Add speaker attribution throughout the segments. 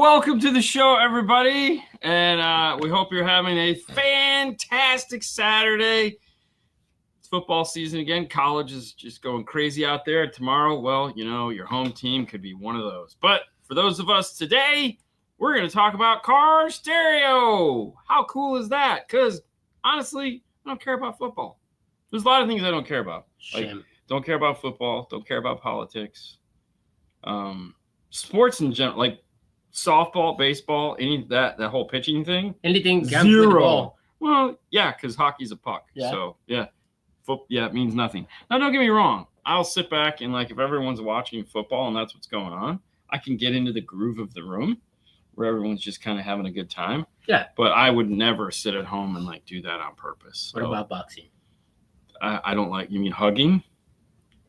Speaker 1: welcome to the show, everybody. And we hope you're having a fantastic Saturday. It's football season again. College is just going crazy out there. Tomorrow, well, you know, your home team could be one of those. But for those of us today, we're going to talk about car stereo. How cool is that? Because honestly, I don't care about football. There's a lot of things I don't care about. Like, don't care about football. Don't care about politics. Sports in general, like softball, baseball, any that whole pitching thing.
Speaker 2: Anything
Speaker 1: zero. Well, yeah, because hockey's a puck.
Speaker 2: Yeah.
Speaker 1: So yeah, it means nothing. Now, don't get me wrong. I'll sit back and like if everyone's watching football and that's what's going on, I can get into the groove of the room where everyone's just kind of having a good time.
Speaker 2: Yeah.
Speaker 1: But I would never sit at home and like do that on purpose.
Speaker 2: What about boxing?
Speaker 1: I don't like. You mean hugging?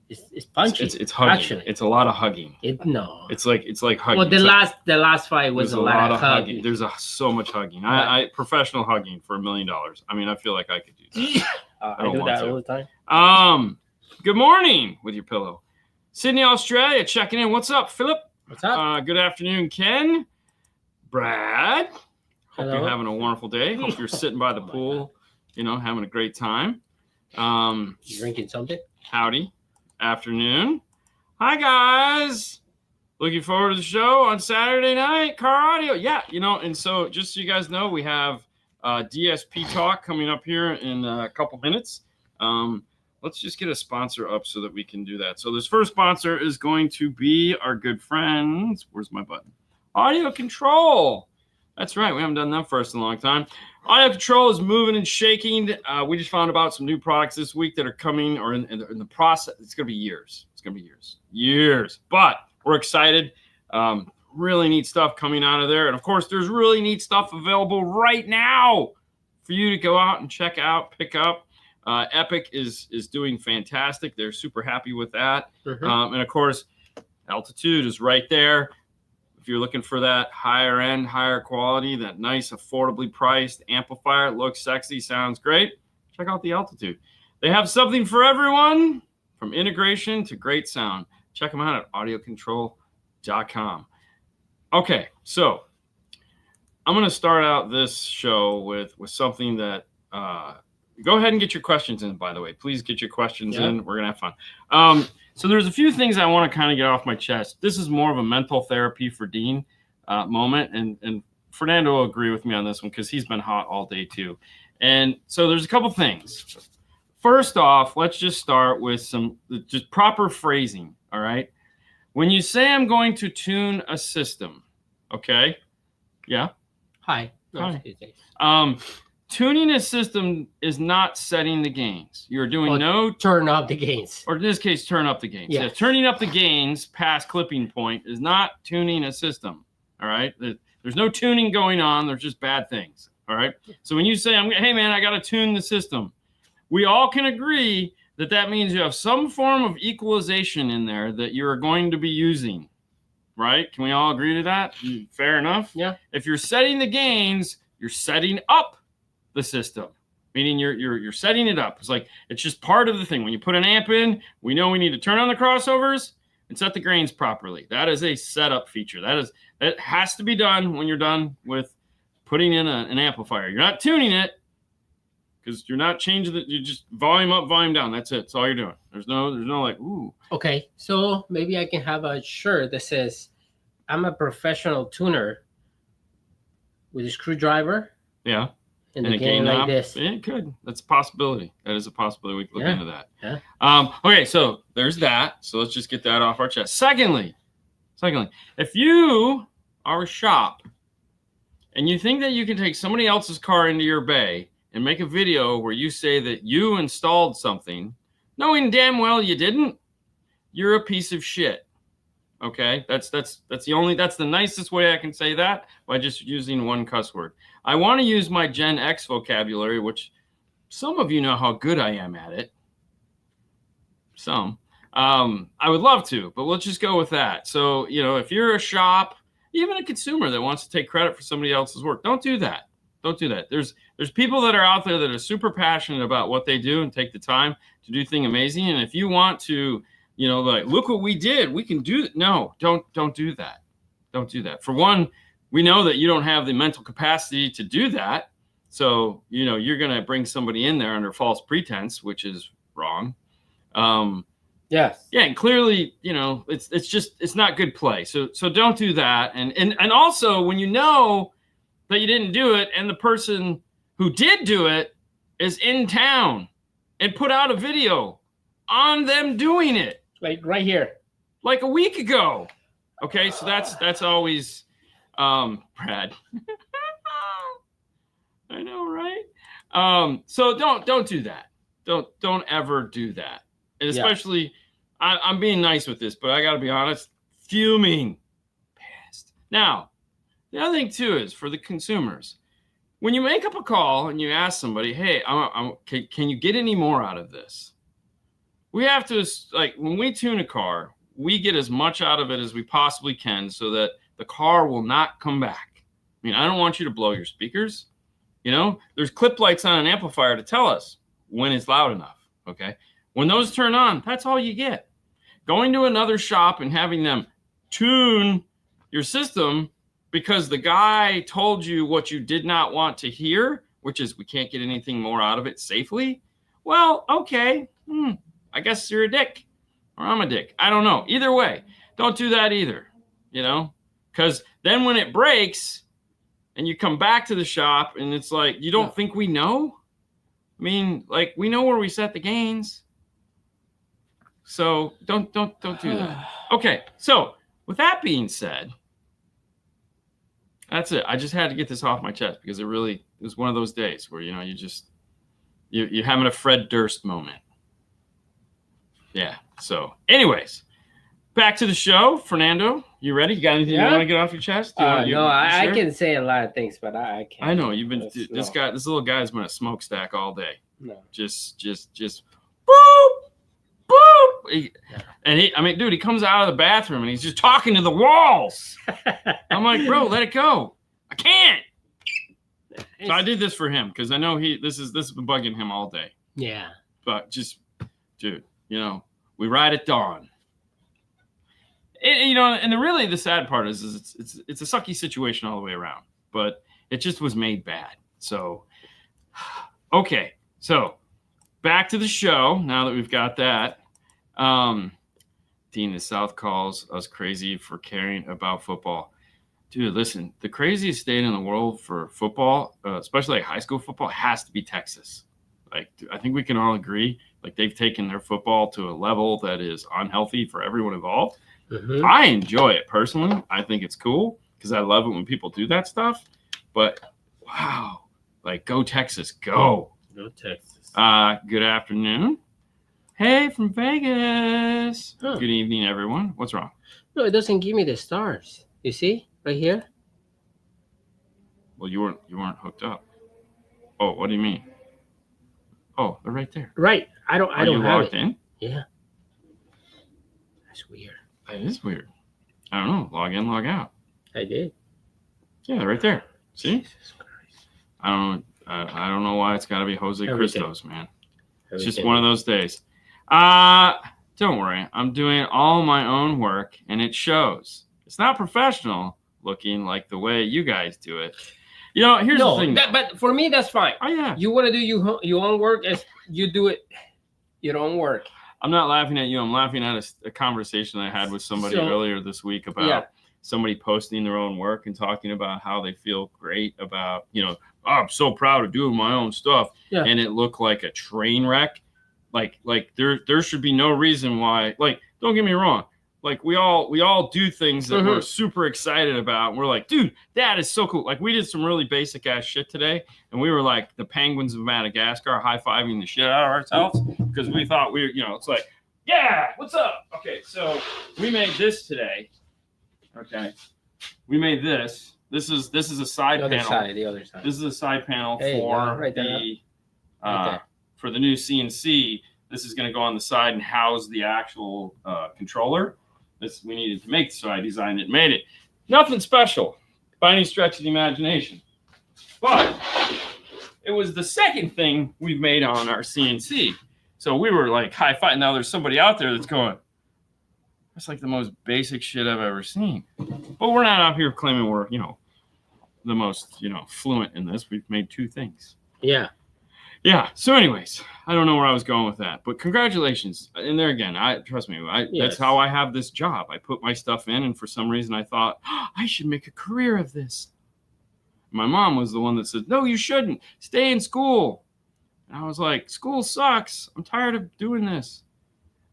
Speaker 2: It's punching.
Speaker 1: It's hugging.
Speaker 2: Actually,
Speaker 1: it's a lot of hugging.
Speaker 2: It's
Speaker 1: like hugging.
Speaker 2: Well, the last fight was a lot of hugging.
Speaker 1: There's so much hugging. I professional hugging for $1 million. I mean, I feel like I could do that.
Speaker 2: I do that all the time.
Speaker 1: Good morning with your pillow. Sydney, Australia, checking in. What's up, Philip?
Speaker 2: What's up?
Speaker 1: Good afternoon, Ken. Brad. Hope
Speaker 2: Hello.
Speaker 1: you're having a wonderful day. Hope you're sitting by the pool, you know, having a great time.
Speaker 2: You drinking something?
Speaker 1: Howdy. Afternoon. Hi, guys. Looking forward to the show on Saturday night. Car audio. Yeah, you know, and so just so you guys know, we have DSP Talk coming up here in a couple minutes. Let's just get a sponsor up so that we can do that. So this first sponsor is going to be our good friends. Where's my button? Audio Control. That's right. We haven't done that first in a long time. Audio Control is moving and shaking. We just found about some new products this week that are coming or in the process. It's going to be years. It's going to be years. But we're excited. Really neat stuff coming out of there. And, of course, there's really neat stuff available right now for you to go out and check out, pick up. Epic is doing fantastic. They're super happy with that.
Speaker 2: Mm-hmm.
Speaker 1: And, of course, Altitude is right there. If you're looking for that higher end, higher quality, that nice, affordably priced amplifier, looks sexy, sounds great, check out the Altitude. They have something for everyone, from integration to great sound. Check them out at audiocontrol.com. Okay, so I'm going to start out this show with something that go ahead and get your questions in, by the way. Please get your questions in. We're going to have fun. So there's a few things I want to kind of get off my chest. This is more of a mental therapy for Dean moment. And Fernando will agree with me on this one because he's been hot all day too. And so there's a couple things. First off, let's just start with some just proper phrasing, all right? When you say I'm going to tune a system, okay? Yeah?
Speaker 2: Hi.
Speaker 1: Hi. Tuning a system is not setting the gains. You're doing
Speaker 2: turn up the gains.
Speaker 1: Or in this case, turn up the gains.
Speaker 2: Yes.
Speaker 1: Yeah, turning up the gains past clipping point is not tuning a system. All right. There's no tuning going on. There's just bad things. All right. So when you say, hey, man, I got to tune the system, we all can agree that means you have some form of equalization in there that you're going to be using. Right. Can we all agree to that? Fair enough.
Speaker 2: Yeah.
Speaker 1: If you're setting the gains, you're setting up the system, meaning you're setting it up. It's just part of the thing. When you put an amp in, we know we need to turn on the crossovers and set the gains properly. That is a setup feature. That has to be done when you're done with putting in an amplifier. You're not tuning it because you're not changing it. You just volume up, volume down. That's it. That's all you're doing. There's no like, ooh.
Speaker 2: Okay, so maybe I can have a shirt that says, I'm a professional tuner with a screwdriver.
Speaker 1: Yeah.
Speaker 2: And a gain like this.
Speaker 1: Yeah, it could. That's a possibility. That is a possibility. We can look into that.
Speaker 2: Yeah.
Speaker 1: Okay, so there's that. So let's just get that off our chest. Secondly, if you are a shop and you think that you can take somebody else's car into your bay and make a video where you say that you installed something, knowing damn well you didn't, you're a piece of shit. Okay, that's the nicest way I can say that by just using one cuss word. I want to use my Gen X vocabulary, which some of you know how good I am at it. Some. I would love to, but let's just go with that. So, you know, if you're a shop, even a consumer that wants to take credit for somebody else's work, don't do that. Don't do that. There's people that are out there that are super passionate about what they do and take the time to do things amazing. And if you want to, you know, like, look what we did, we can do it. No, don't do that. Don't do that. For one, we know that you don't have the mental capacity to do that. So, you're going to bring somebody in there under false pretense, which is wrong.
Speaker 2: Yes.
Speaker 1: Yeah, and clearly, it's not good play. So don't do that. And also, when you know that you didn't do it, and the person who did do it is in town and put out a video on them doing it,
Speaker 2: like right here,
Speaker 1: like a week ago. Okay, so that's always Brad. I know, right? So don't do that. Don't ever do that. And especially, I'm being nice with this, but I got to be honest, fuming, pissed. Now, the other thing too is for the consumers, when you make up a call and you ask somebody, "Hey, can you get any more out of this?" We have to, like, when we tune a car, we get as much out of it as we possibly can so that the car will not come back. I mean, I don't want you to blow your speakers. There's clip lights on an amplifier to tell us when it's loud enough. Okay. When those turn on, that's all you get. Going to another shop and having them tune your system because the guy told you what you did not want to hear, which is we can't get anything more out of it safely. Well, okay. I guess you're a dick or I'm a dick. I don't know. Either way, don't do that either, because then when it breaks and you come back to the shop and it's like, you don't think we know? I mean, like, we know where we set the gains. So don't do that. Okay. So with that being said, that's it. I just had to get this off my chest because it was one of those days where, you're having a Fred Durst moment. Yeah. So anyways, back to the show. Fernando, you ready? You got anything you want to get off your chest?
Speaker 2: I can say a lot of things, but I can't.
Speaker 1: I know you've been this little guy's been a smokestack all day.
Speaker 2: No.
Speaker 1: Just boop, boop. And he comes out of the bathroom and he's just talking to the walls. I'm like, bro, let it go. I can't. So I did this for him because I know this has been bugging him all day.
Speaker 2: Yeah.
Speaker 1: But just, dude, we ride at dawn. And the sad part is it's a sucky situation all the way around, but it just was made bad. So, okay. So back to the show. Now that we've got that, Dean, the South calls us crazy for caring about football. Dude, listen, the craziest state in the world for football, especially like high school football, has to be Texas. Like, I think we can all agree, like, they've taken their football to a level that is unhealthy for everyone involved. Mm-hmm. I enjoy it personally. I think it's cool because I love it when people do that stuff. But wow, like, go Texas, go.
Speaker 2: Go Texas.
Speaker 1: Good afternoon. Hey, from Vegas. Huh. Good evening, everyone. What's wrong?
Speaker 2: No, it doesn't give me the stars. You see, right here.
Speaker 1: Well, you weren't hooked up. Oh, what do you mean? Oh, they're right there.
Speaker 2: Right. I don't have
Speaker 1: logged
Speaker 2: it.
Speaker 1: In?
Speaker 2: Yeah. That's weird.
Speaker 1: That is weird. I don't know. Log in, log out.
Speaker 2: I did.
Speaker 1: Yeah, they're right there. See? Jesus Christ. I don't know why it's got to be Jose Christos, man. It's just one of those days. Don't worry. I'm doing all my own work, and it shows. It's not professional looking like the way you guys do it. Here's the thing.
Speaker 2: But for me, that's fine.
Speaker 1: Oh, yeah.
Speaker 2: You want to do your own work as you do it, your own work.
Speaker 1: I'm not laughing at you. I'm laughing at a conversation I had with somebody earlier this week about somebody posting their own work and talking about how they feel great about, oh, I'm so proud of doing my own stuff. Yeah. And it looked like a train wreck. Like there should be no reason why, like, don't get me wrong. Like, we all do things that we're super excited about. We're like, dude, that is so cool. Like, we did some really basic ass shit today, and we were like the penguins of Madagascar, high-fiving the shit out of ourselves because we thought it's like, yeah, what's up? Okay, so we made this today. Okay, we made this. This is a side panel.
Speaker 2: The other side.
Speaker 1: This is a side panel for the new CNC. This is going to go on the side and house the actual controller. We needed to make, so I designed it and made it. Nothing special by any stretch of the imagination. But it was the second thing we've made on our CNC. So we were like high five. Now there's somebody out there that's going, that's like the most basic shit I've ever seen. But we're not out here claiming we're, the most, fluent in this. We've made 2 things.
Speaker 2: Yeah.
Speaker 1: Yeah. So, anyways, I don't know where I was going with that, but congratulations. And there again, trust me,
Speaker 2: Yes.
Speaker 1: that's how I have this job. I put my stuff in, and for some reason, I thought I should make a career of this. My mom was the one that said, "No, you shouldn't. Stay in school." And I was like, "School sucks. I'm tired of doing this,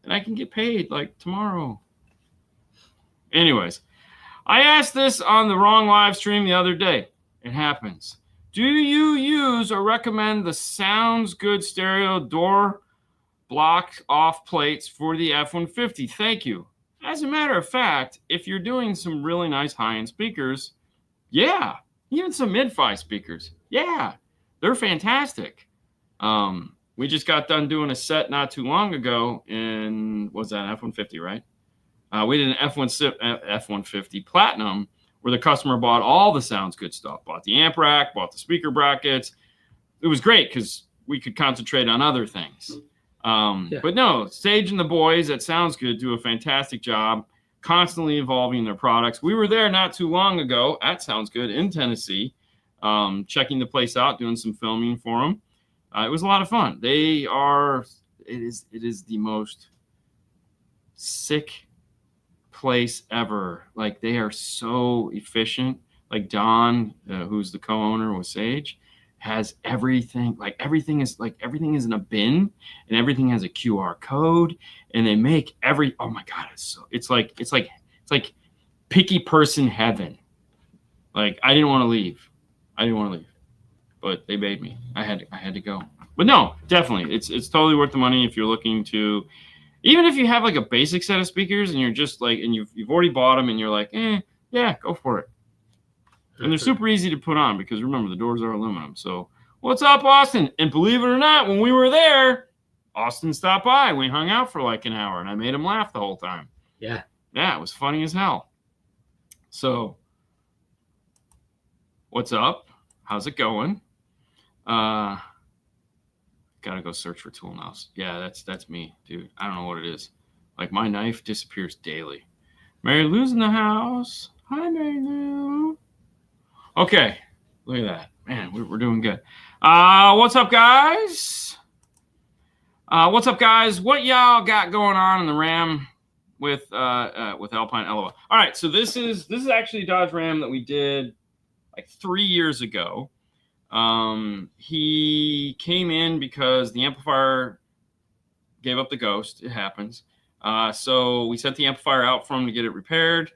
Speaker 1: and I can get paid like tomorrow." Anyways, I asked this on the wrong live stream the other day. It happens. Do you use or recommend the Sounds Good stereo door block off plates for the F-150? Thank you. As a matter of fact, if you're doing some really nice high-end speakers, yeah, even some mid-fi speakers, yeah, they're fantastic. We just got done doing a set not too long ago in, what's that, F-150, right? We did an F-150 Platinum where the customer bought all the Sounds Good stuff, bought the amp rack, bought the speaker brackets. It was great because we could concentrate on other things. But no, Sage and the boys at Sounds Good do a fantastic job, constantly evolving their products. We were there not too long ago at Sounds Good in Tennessee, checking the place out, doing some filming for them. It was a lot of fun. It is the most sick place ever. Like, they are so efficient. Like, Don, who's the co-owner with Sage, has everything. Like, everything is in a bin, and everything has a QR code, and they make oh my God, it's like picky person heaven. Like, I didn't want to leave, but they made me. I had to go. But no, definitely, it's totally worth the money if you're looking to. Even if you have like a basic set of speakers and you're just like, and you've already bought them and you're like, yeah, go for it. And they're super easy to put on because remember, the doors are aluminum. So what's up, Austin? And believe it or not, when we were there, Austin stopped by. We hung out for like an hour and I made him laugh the whole time.
Speaker 2: Yeah.
Speaker 1: Yeah, it was funny as hell. So what's up? How's it going? Gotta go search for tool knives. Yeah, that's me, dude. I don't know what it is. Like, my knife disappears daily. Mary Lou's in the house. Hi, Mary Lou. Okay, look at that. Man, we're doing good. What's up, guys? What y'all got going on in the Ram with Alpine LOL? All right, so this is actually a Dodge Ram that we did like 3 years ago. He came in because the amplifier gave up the ghost. It happens. So we sent the amplifier out for him to get it repaired.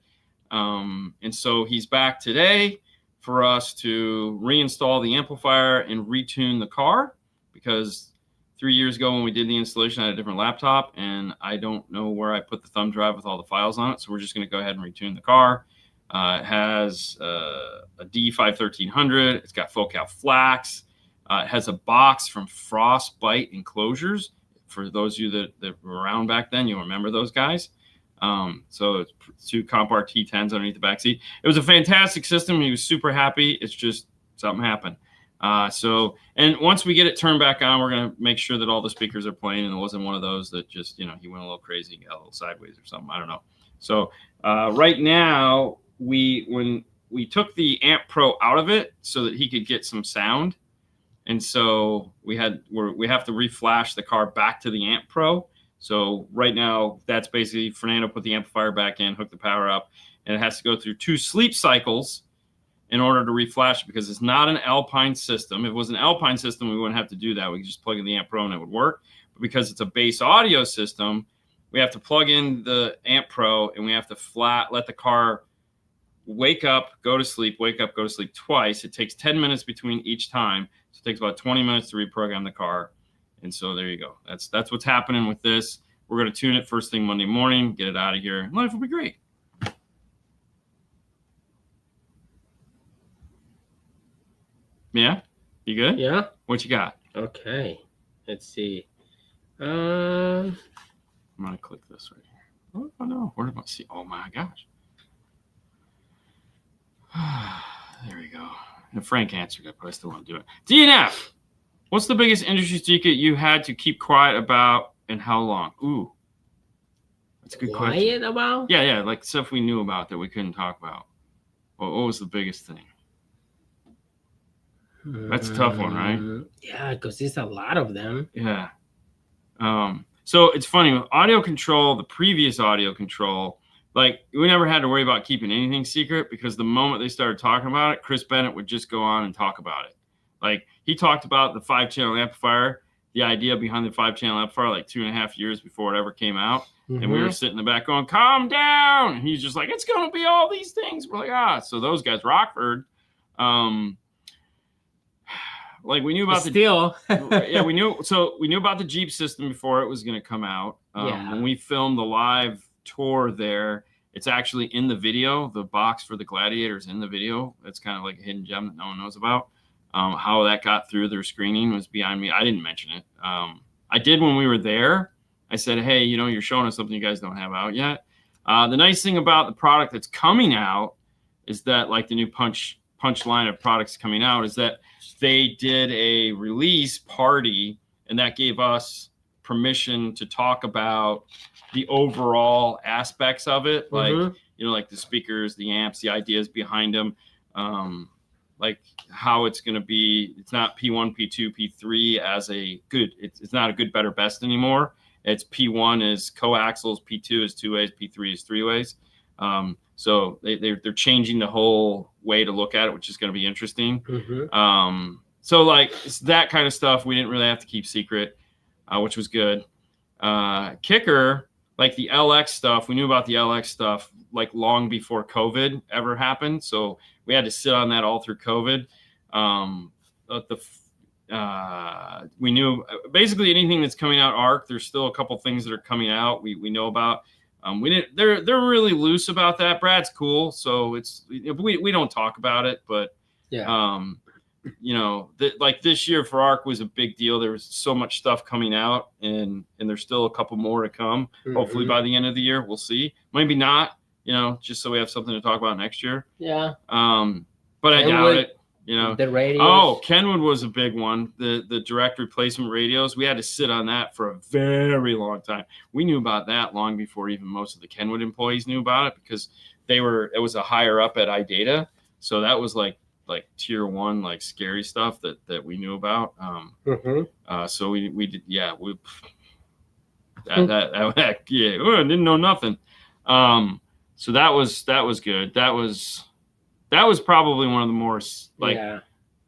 Speaker 1: And so he's back today for us to reinstall the amplifier and retune the car, because 3 years ago when we did the installation, I had a different laptop and I don't know where I put the thumb drive with all the files on it. So we're just going to go ahead and retune the car. It has a D5-1300. It's got Focal flax. It has a box from Frostbite Enclosures. For those of you that were around back then, you'll remember those guys. So it's 2 Compar T10s underneath the back seat. It was a fantastic system. He was super happy. It's just something happened. And once we get it turned back on, we're going to make sure that all the speakers are playing, and it wasn't one of those that just, he went a little crazy and got a little sideways or something. I don't know. So right now, when we took the Amp Pro out of it so that he could get some sound, and so we have to reflash the car back to the Amp Pro. So right now, that's basically Fernando put the amplifier back in, hooked the power up, and it has to go through 2 sleep cycles in order to reflash it, because it's not an Alpine system. If it was an Alpine system, we wouldn't have to do that. We could just plug in the Amp Pro and it would work. But because it's a base audio system, we have to plug in the Amp Pro and we have to let the car wake up, go to sleep, wake up, go to sleep twice. It takes 10 minutes between each time. So it takes about 20 minutes to reprogram the car. And so there you go. That's what's happening with this. We're going to tune it first thing Monday morning, get it out of here. Life will be great. Yeah? You good?
Speaker 2: Yeah.
Speaker 1: What you got?
Speaker 2: Okay. Let's see.
Speaker 1: I'm going to click this right here. Oh, no. Where do I see? Oh, my gosh. There we go. And Frank answered it, but I still want to do it. DNF. What's the biggest industry secret you had to keep quiet about, and how long? Ooh. That's a good question.
Speaker 2: Quiet about?
Speaker 1: Yeah, like stuff we knew about that we couldn't talk about. What was the biggest thing? That's a tough one, right?
Speaker 2: Yeah, because there's a lot of them.
Speaker 1: Yeah. So it's funny with audio control, the previous audio control, like we never had to worry about keeping anything secret because the moment they started talking about it, Chris Bennett would just go on and talk about it. Like he talked about the 5-channel amplifier, the idea behind the 5-channel amplifier, like 2.5 years before it ever came out. And we were sitting in the back going, calm down. And he's just like, it's going to be all these things. We're like, so those guys, Rockford, like we knew about yeah, we knew about the Jeep system before it was going to come out. When we filmed the live tour there, it's actually in the video. The box for the Gladiators in the video. It's kind of like a hidden gem that no one knows about. How that got through their screening was beyond me. I didn't mention it. I did when we were there. I said, hey, you're showing us something you guys don't have out yet. The nice thing about the product that's coming out is that, like the new punch line of products coming out, is that they did a release party, and that gave us permission to talk about the overall aspects of it, like like the speakers, the amps, the ideas behind them, like how it's going to be. It's not P1, P2, P3 as a good. It's not a good, better, best anymore. It's P1 is coaxials, P2 is 2 ways, P3 is 3 ways. So they're changing the whole way to look at it, which is going to be interesting. So like it's that kind of stuff we didn't really have to keep secret, which was good. Kicker, like the LX stuff, we knew about the LX stuff like long before COVID ever happened. So we had to sit on that all through COVID. We knew basically anything that's coming out ARC. There's still a couple things that are coming out we know about. We didn't. They're really loose about that. Brad's cool, so it's we don't talk about it, but like this year for ARC was a big deal. There was so much stuff coming out, and there's still a couple more to come. Hopefully by the end of the year, we'll see. Maybe not. Just so we have something to talk about next year. Yeah. But I doubt it. The radios. Oh, Kenwood was a big one. The direct replacement radios. We had to sit on that for a very long time. We knew about that long before even most of the Kenwood employees knew about it because it was a higher up at iData. So that was like tier 1, like scary stuff that we knew about. So we did, yeah, we didn't know nothing. So that was good. That was probably one of the more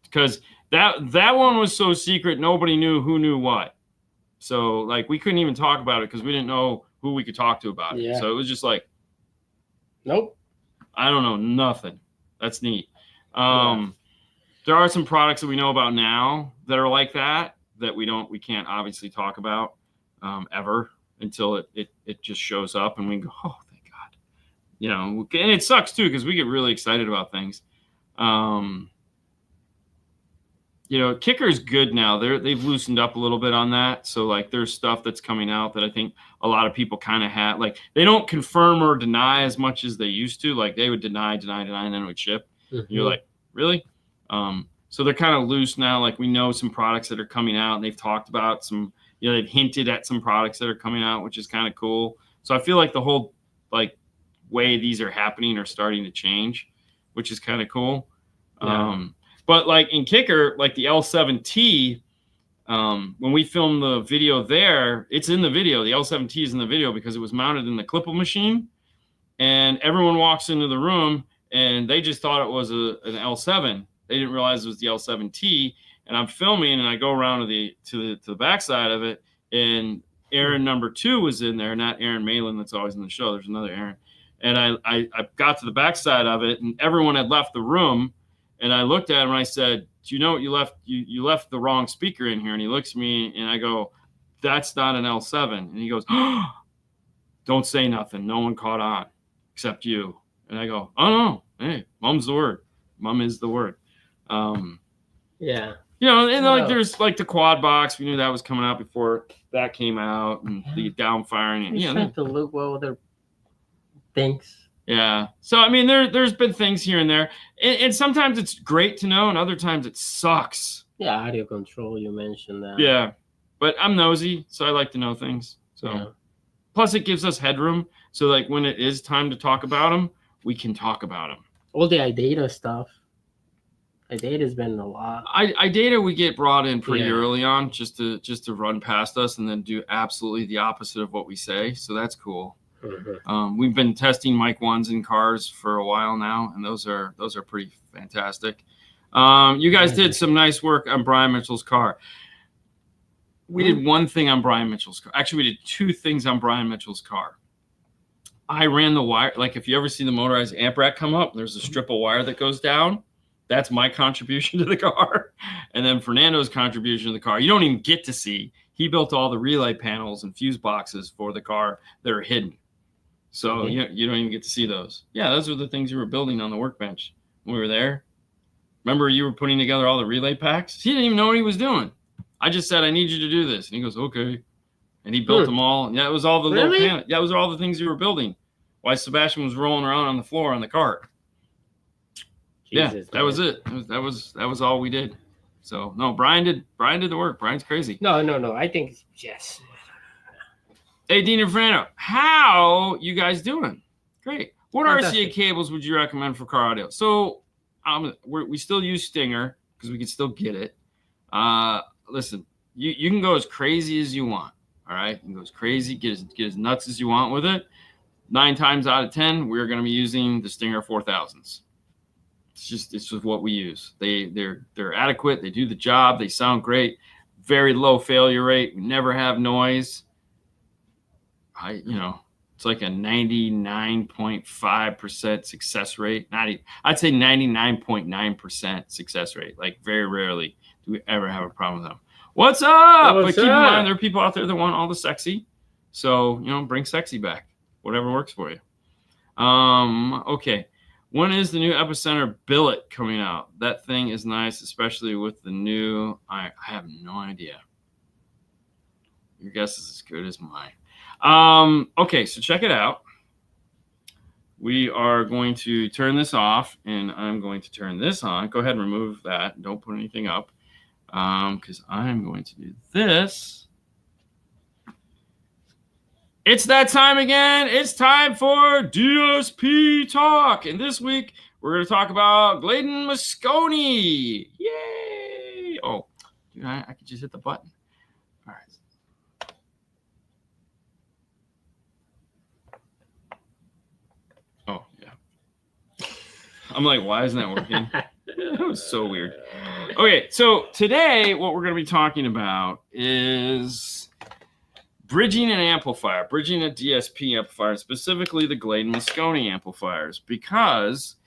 Speaker 1: because that one was so secret, nobody knew who knew what. So like we couldn't even talk about it because we didn't know who we could talk to about it. So it was just like, nope, I don't know nothing. That's neat. There are some products that we know about now that are like that we can't obviously talk about ever until it just shows up and we go, oh, thank God. And it sucks too because we get really excited about things. Kicker's good now. They've loosened up a little bit on that. So like there's stuff that's coming out that I think a lot of people kind of had. Like they don't confirm or deny as much as they used to. Like they would deny, and then it would ship. You're like, really? So they're kind of loose now. Like we know some products that are coming out, and they've talked about some. They've hinted at some products that are coming out, which is kind of cool. So I feel like the whole like way these are happening are starting to change, which is kind of cool. But like in Kicker, like the L7T, when we filmed the video there, it's in the video. The L7T is in the video because it was mounted in the Clipple machine, and everyone walks into the room and they just thought it was an L7. They didn't realize it was the L7T. And I'm filming, and I go around to the backside of it, and Aaron number 2 was in there, not Aaron Malin that's always in the show. There's another Aaron. And I got to the backside of it, and everyone had left the room. And I looked at him and I said, do you know what you left? You left the wrong speaker in here. And he looks at me and I go, that's not an L7. And he goes, oh, don't say nothing. No one caught on except you. And I go, oh no, hey, mom's the word. Mom is the word. And like there's like the quad box. We knew that was coming out before that came out, and the downfiring. And
Speaker 2: trying to look what other things.
Speaker 1: Yeah. So, I mean, there's been things here and there. And sometimes it's great to know, and other times it sucks.
Speaker 2: Yeah, audio control, you mentioned that.
Speaker 1: Yeah. But I'm nosy, so I like to know things. So, plus it gives us headroom. So, like, when it is time to talk about them, we can talk about them.
Speaker 2: All the iData stuff. Data's been a lot.
Speaker 1: Data we get brought in pretty
Speaker 2: Yeah.
Speaker 1: early on just to run past us and then do absolutely the opposite of what we say. So that's cool.
Speaker 2: Mhm.
Speaker 1: We've been testing mic ones in cars for a while now, and those are pretty fantastic. You guys did some nice work on Brian Mitchell's car. We did one thing on Brian Mitchell's car. Actually, we did two things on Brian Mitchell's car. I ran the wire. Like if you ever see the motorized amp rack come up, there's a strip of wire that goes down. That's my contribution to the car. And then Fernando's contribution to the car. You don't even get to see. He built all the relay panels and fuse boxes for the car that are hidden. So you don't even get to see those. Yeah, those are the things you were building on the workbench when we were there. Remember you were putting together all the relay packs? He didn't even know what he was doing. I just said, I need you to do this. And he goes, okay. And he built them all. And that was all the little panels. That was all the things you were building. Why Sebastian was rolling around on the floor on the cart. Jesus, that was it. That was all we did. So no, Brian did the work. Brian's crazy.
Speaker 2: No. I think yes.
Speaker 1: Hey, Dean and Fernando, how you guys doing? Great. What RCA cables would you recommend for car audio? So we still use Stinger because we can still get it. Listen, you can go as crazy as you want. All right, you can go as crazy, get as nuts as you want with it. 9 times out of 10, we're going to be using the Stinger 4000s. It's just what we use. They're adequate. They do the job. They sound great. Very low failure rate. We never have noise. It's like a 99.5% success rate. I'd say 99.9% success rate. Like very rarely do we ever have a problem with them. What's up? But keep in mind, there are people out there that want all the sexy. So, bring sexy back. Whatever works for you. Okay. When is the new Epicenter billet coming out? That thing is nice, especially with the new. I have no idea. Your guess is as good as mine. Okay, so check it out. We are going to turn this off, and I'm going to turn this on. Go ahead and remove that. Don't put anything up, because I'm going to do this. It's that time again. It's time for DSP Talk. And this week, we're going to talk about Gladen Mosconi. Yay! Oh, dude, I could just hit the button. All right. Oh, yeah. I'm like, why isn't that working? That was so weird. Okay, so today, what we're going to be talking about is bridging an amplifier, bridging a DSP amplifier, specifically the Gladen Mosconi amplifiers, because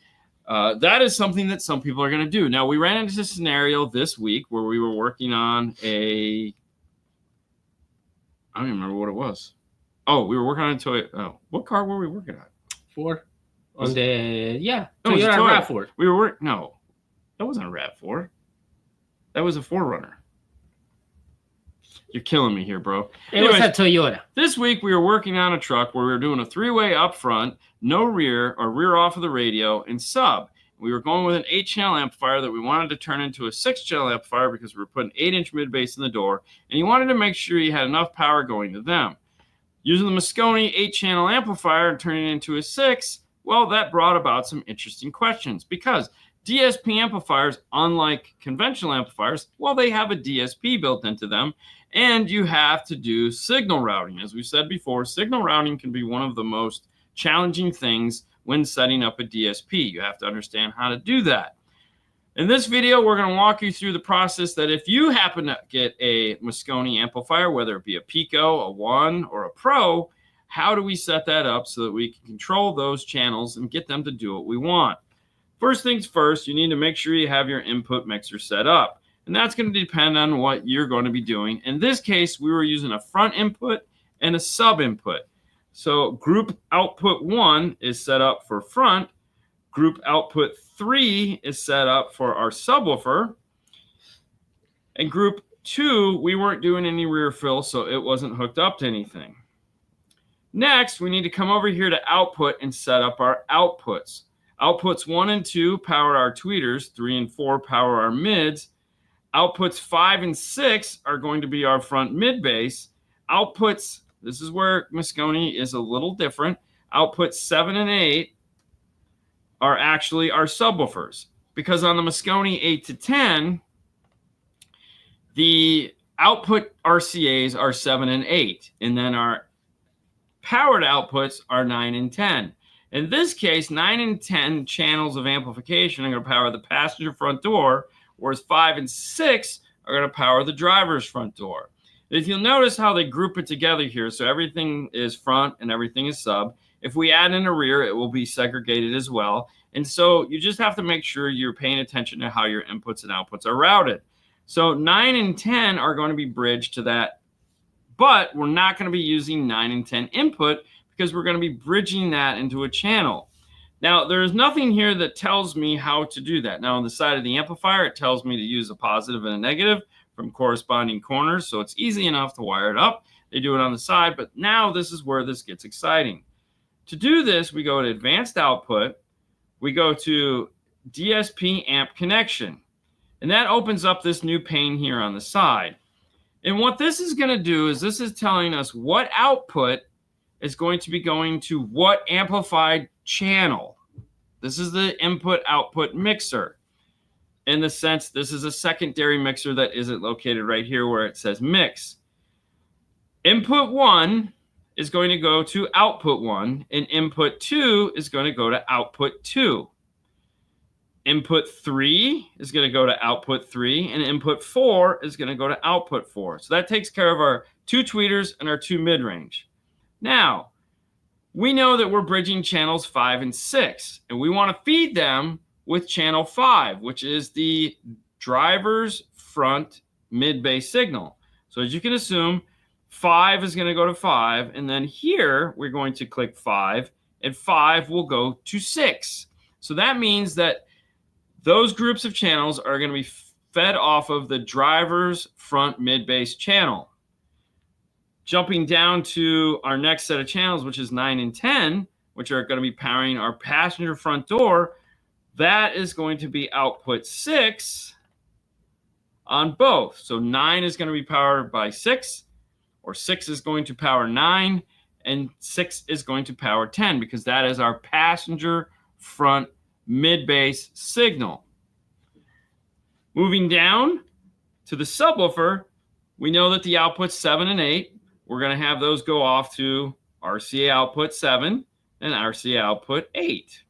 Speaker 1: that is something that some people are going to do. Now, we ran into a scenario this week where we were working on I don't even remember what it was. Oh, we were working on a Toyota. Oh, what car were we working on?
Speaker 2: 4. On the,
Speaker 1: No,
Speaker 2: Toyota RAV4.
Speaker 1: We were working, no, that wasn't a RAV4. That was a 4Runner. You're killing me here, bro.
Speaker 2: Anyways, was a Toyota.
Speaker 1: This week, we were working on a truck where we were doing a 3-way up front, no rear, or rear off of the radio, and sub. We were going with an 8-channel amplifier that we wanted to turn into a 6-channel amplifier because we were putting 8-inch mid bass in the door, and you wanted to make sure you had enough power going to them. Using the Mosconi 8-channel amplifier and turning it into a 6, well, that brought about some interesting questions because DSP amplifiers, unlike conventional amplifiers, well, they have a DSP built into them, and you have to do signal routing. As we said before, signal routing can be one of the most challenging things when setting up a DSP. You have to understand how to do that. In this video, we're going to walk you through the process that if you happen to get a Mosconi amplifier, whether it be a Pico, a One, or a Pro, how do we set that up so that we can control those channels and get them to do what we want? First things first, you need to make sure you have your input mixer set up. And that's going to depend on what you're going to be doing. In this case, we were using a front input and a sub input. So group output 1 is set up for front. Group output 3 is set up for our subwoofer. And group 2, we weren't doing any rear fill, so it wasn't hooked up to anything. Next, we need to come over here to output and set up our outputs. Outputs 1 and 2 power our tweeters. 3 and 4 power our mids. Outputs 5 and 6 are going to be our front mid bass. Outputs, this is where Mosconi is a little different. Outputs 7 and 8 are actually our subwoofers. because on the Moscone 8 to 10, the output RCAs are 7 and 8, and then our powered outputs are 9 and 10. In this case, 9 and 10 channels of amplification are going to power the passenger front door, whereas 5 and 6 are going to power the driver's front door. If you'll notice how they group it together here, so everything is front and everything is sub. If we add in a rear, it will be segregated as well. And so you just have to make sure you're paying attention to how your inputs and outputs are routed. So 9 and 10 are going to be bridged to that, but we're not going to be using 9 and 10 input because we're going to be bridging that into a channel. Now, there's nothing here that tells me how to do that. Now, on the side of the amplifier, it tells me to use a positive and a negative from corresponding corners, so it's easy enough to wire it up. They do it on the side, but now this is where this gets exciting. To do this, we go to Advanced Output, we go to DSP Amp Connection, and that opens up this new pane here on the side. And what this is going to do is this is telling us what output is going to be going to what amplified channel. This is the input-output mixer. In the sense, this is a secondary mixer that isn't located right here where it says mix. Input 1 is going to go to output 1, and input 2 is going to go to output 2. Input 3 is going to go to output 3, and input 4 is going to go to output 4. So that takes care of our 2 tweeters and our 2 mid-range. Now, we know that we're bridging channels 5 and 6, and we want to feed them with channel 5, which is the driver's front mid-bass signal. So as you can assume, 5 is going to go to 5, and then here we're going to click 5, and 5 will go to 6. So that means that those groups of channels are going to be fed off of the driver's front mid-bass channel. Jumping down to our next set of channels, which is 9 and 10, which are going to be powering our passenger front door, that is going to be output 6 on both. So 9 is going to be powered by 6, or 6 is going to power 9, and 6 is going to power 10, because that is our passenger front mid-bass signal. Moving down to the subwoofer, we know that the outputs 7 and 8, we're going to have those go off to RCA output 7 and RCA output 8.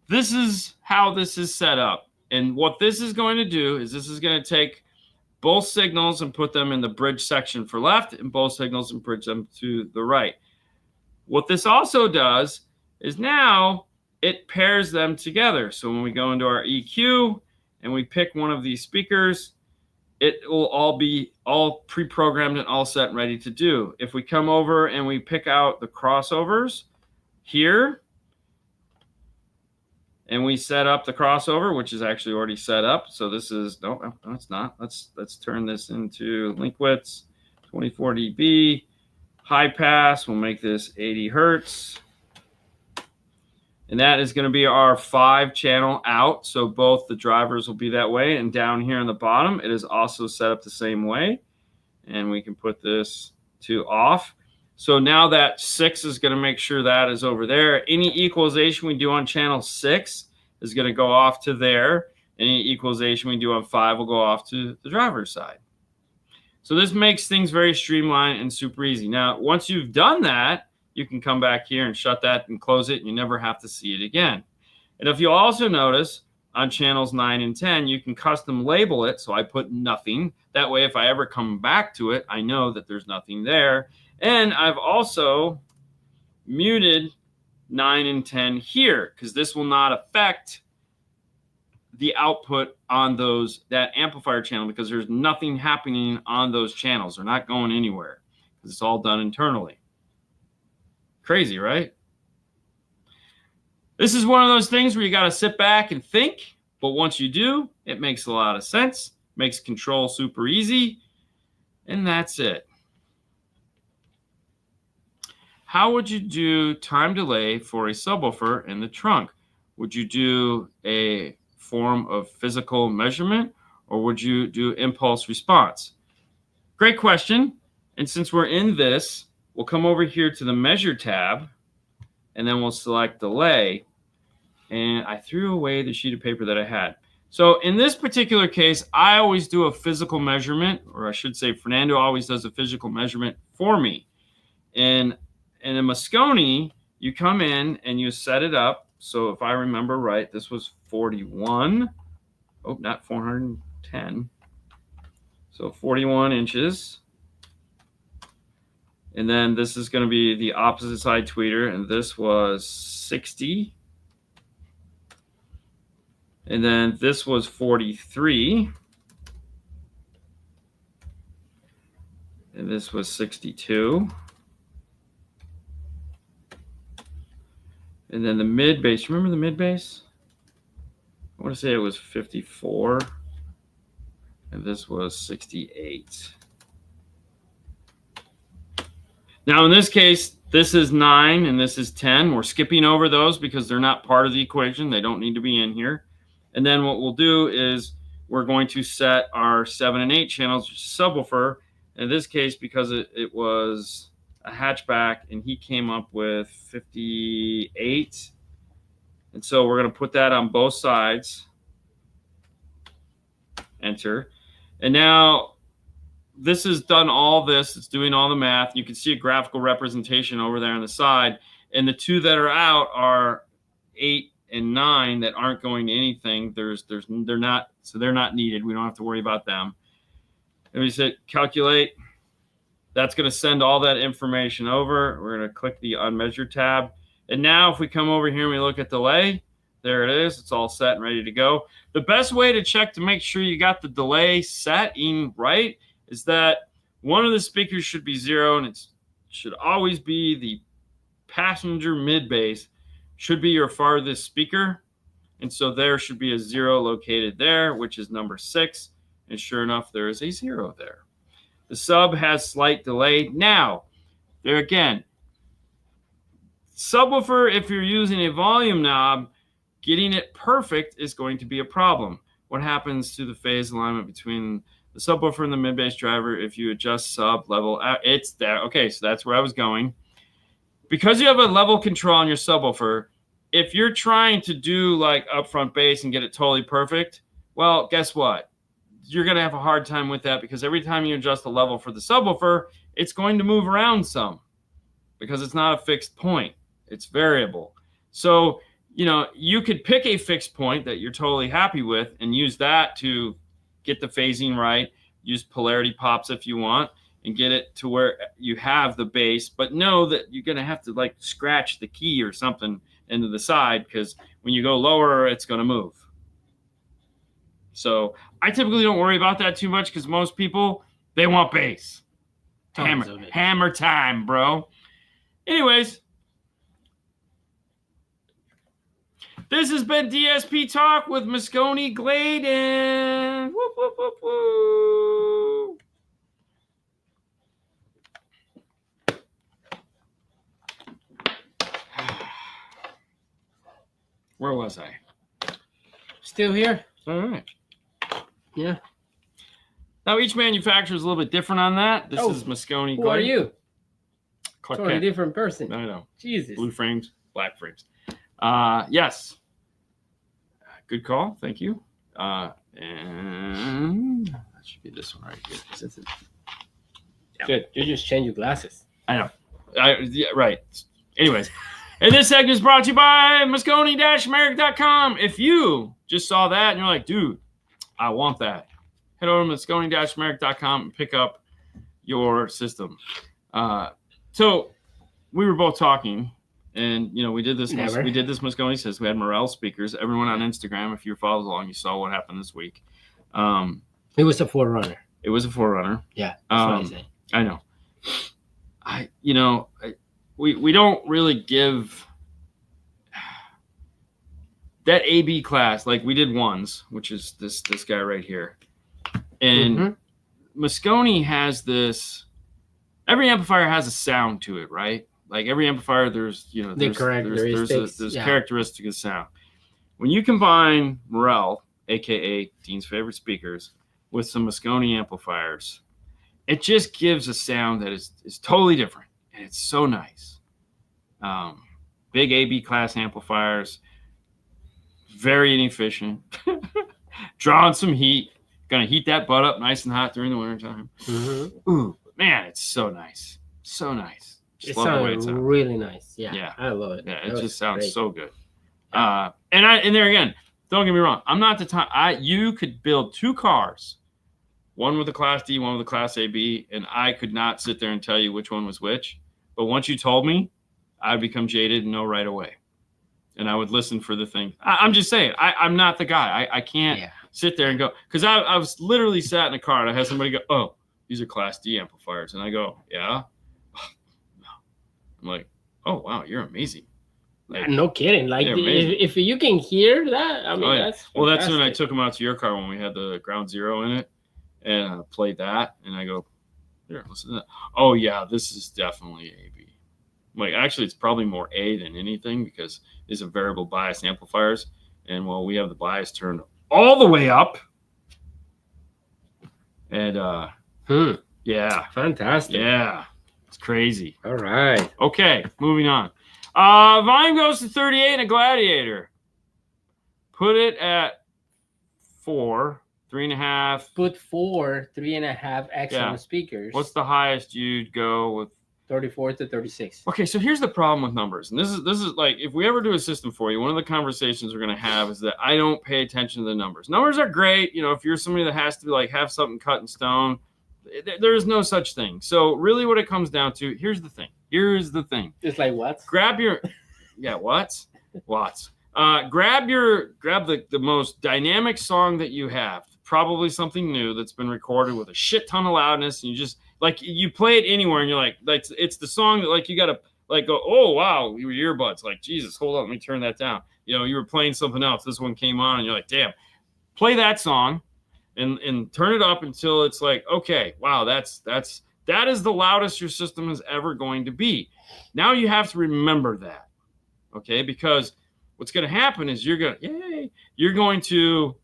Speaker 1: This is how this is set up. And what this is going to do is this is going to take both signals and put them in the bridge section for left, and both signals and bridge them to the right. What this also does is now it pairs them together. So when we go into our EQ and we pick one of these speakers, it will all be all pre-programmed and all set and ready to do. If we come over and we pick out the crossovers here, and we set up the crossover, which is actually already set up. So this is, no, it's not. Let's turn this into link widths, 24 dB, high pass. We'll make this 80 hertz. And that is going to be our 5-channel out. So both the drivers will be that way. And down here on the bottom, it is also set up the same way. And we can put this to off. So now that 6 is going to make sure that is over there. Any equalization we do on channel 6 is going to go off to there. Any equalization we do on 5 will go off to the driver's side. So this makes things very streamlined and super easy. Now, once you've done that, you can come back here and shut that and close it, and you never have to see it again. And if you'll also notice, on channels 9 and 10, you can custom label it. So I put nothing. That way, if I ever come back to it, I know that there's nothing there. And I've also muted 9 and 10 here, because this will not affect the output on that amplifier channel, because there's nothing happening on those channels. They're not going anywhere, because it's all done internally. Crazy, right? This is one of those things where you got to sit back and think, but once you do, it makes a lot of sense, makes control super easy, and that's it. How would you do time delay for a subwoofer in the trunk? Would you do a form of physical measurement, or would you do impulse response? Great question. And since we're in this, we'll come over here to the measure tab, and then we'll select delay. and I threw away the sheet of paper that I had. So in this particular case, I always do a physical measurement, or I should say Fernando always does a physical measurement for me. And in a Moscone, you come in and you set it up. So if I remember right, this was 41. Oh, not 410. So 41 inches. And then this is going to be the opposite side tweeter, and this was 60. And then this was 43. And this was 62. And then the mid base, remember the mid base? I want to say it was 54. And this was 68. Now in this case, this is 9 and this is 10. We're skipping over those because they're not part of the equation. They don't need to be in here. And then what we'll do is we're going to set our 7 and 8 channels, which is subwoofer. In this case, because it was a hatchback and he came up with 58. And so we're going to put that on both sides. Enter. And now this has done all this. It's doing all the math. You can see a graphical representation over there on the side. And the two that are out are 8 and 9 that aren't going to anything. They're not needed. We don't have to worry about them. And we say calculate. That's going to send all that information over. We're going to click the unmeasured tab. And now if we come over here and we look at delay, there it is. It's all set and ready to go. The best way to check to make sure you got the delay setting right is that one of the speakers should be 0, and it should always be the passenger mid bass should be your farthest speaker. And so there should be a 0 located there, which is number 6. And sure enough, there is a 0 there. The sub has slight delay. Now, there again, subwoofer, if you're using a volume knob, getting it perfect is going to be a problem. What happens to the phase alignment between the subwoofer and the mid-bass driver if you adjust sub level? It's there. Okay, so that's where I was going. Because you have a level control on your subwoofer, if you're trying to do like upfront bass and get it totally perfect, well, guess what? You're going to have a hard time with that because every time you adjust the level for the subwoofer, it's going to move around some because it's not a fixed point. It's variable. So, you know, you could pick a fixed point that you're totally happy with and use that to get the phasing right. Use polarity pops if you want and get it to where you have the bass, but know that you're going to have to like scratch the key or something into the side because when you go lower, it's going to move. So I typically don't worry about that too much because most people, they want bass. Hammer time, bro. Anyways, this has been DSP Talk with Moscone Gladen. Whoop, whoop, whoop, whoop. Where was I?
Speaker 2: Still here.
Speaker 1: All right.
Speaker 2: Yeah.
Speaker 1: Now, each manufacturer is a little bit different on that. This is Moscone Gladen.
Speaker 2: Who are you?
Speaker 1: Totally
Speaker 2: different person.
Speaker 1: I know.
Speaker 2: Jesus.
Speaker 1: Blue frames, black frames. Yes. Good call. Thank you. And that should be this one right here.
Speaker 2: Yeah. Good. You just changed your glasses.
Speaker 1: I know. Yeah, right. Anyways, and this segment is brought to you by Moscone-America.com. If you just saw that and you're like, dude, I want that, head over to Moscone-America.com and pick up your system. So we were both talking. And, you know, we did this Moscone Says. We had Morel speakers. Everyone on Instagram, if you followed along, you saw what happened this week.
Speaker 2: It was a Forerunner.
Speaker 1: It was a Forerunner.
Speaker 2: Yeah, that's what I say.
Speaker 1: I know. We don't really give that AB class. Like we did ones, which is this guy right here. And Moscone has this. Every amplifier has a sound to it, right? Like every amplifier, there's characteristic of sound. When you combine Morel, aka Dean's favorite speakers, with some Moscone amplifiers, it just gives a sound that is totally different, and it's so nice. Big AB class amplifiers, very inefficient. Drawing some heat. Gonna heat that butt up nice and hot during the wintertime. Ooh, man, it's so nice. So nice. Just
Speaker 2: It
Speaker 1: love the way it
Speaker 2: sounds
Speaker 1: sounds.
Speaker 2: really nice. Yeah,
Speaker 1: Yeah.
Speaker 2: I love it.
Speaker 1: Yeah,
Speaker 2: That
Speaker 1: it
Speaker 2: was
Speaker 1: just sounds
Speaker 2: great.
Speaker 1: so good.
Speaker 2: Yeah.
Speaker 1: And there again, don't get me wrong. I'm not the time. You could build 2 cars, one with a Class D, one with a Class AB, and I could not sit there and tell you which one was which. But once you told me, I'd become jaded and know right away. And I would listen for the thing. I'm just saying, I'm not the guy. I can't sit there and go, because I was literally sat in a car and I had somebody go, oh, these are Class D amplifiers. And I go, yeah. I'm like, oh, wow, you're amazing. Like,
Speaker 2: no kidding. Like if you can hear that, I mean, that's fantastic.
Speaker 1: Well, that's when I took them out to your car when we had the Ground Zero in it, and I played that, and I go, here, listen to that. Oh yeah, this is definitely AB. Like actually, it's probably more A than anything because these are variable bias amplifiers, and well, we have the bias turned all the way up, and yeah,
Speaker 2: fantastic.
Speaker 1: Yeah, it's crazy.
Speaker 2: All right.
Speaker 1: Okay, moving on. Volume goes to 38 in a Gladiator. Put it at 4, 3.5.
Speaker 2: Put 4, 3.5 excellent speakers.
Speaker 1: What's the highest you'd go with?
Speaker 2: 34 to 36.
Speaker 1: Okay, so here's the problem with numbers, and this is like if we ever do a system for you, one of the conversations we're gonna have is that I don't pay attention to the numbers. Numbers are great, you know, if you're somebody that has to like have something cut in stone. There is no such thing. So really, what it comes down to, here's the thing.
Speaker 2: It's like what?
Speaker 1: Grab your, watts. Grab the most dynamic song that you have, probably something new that's been recorded with a shit ton of loudness, and you just like you play it anywhere, and you're like it's the song that like you gotta like go, oh wow, your earbuds, like Jesus, hold on, let me turn that down. You know, you were playing something else, this one came on, and you're like, damn, play that song, and turn it up until it's like, okay, wow, that is the loudest your system is ever going to be. Now you have to remember that, okay? Because what's going to happen is you're going to,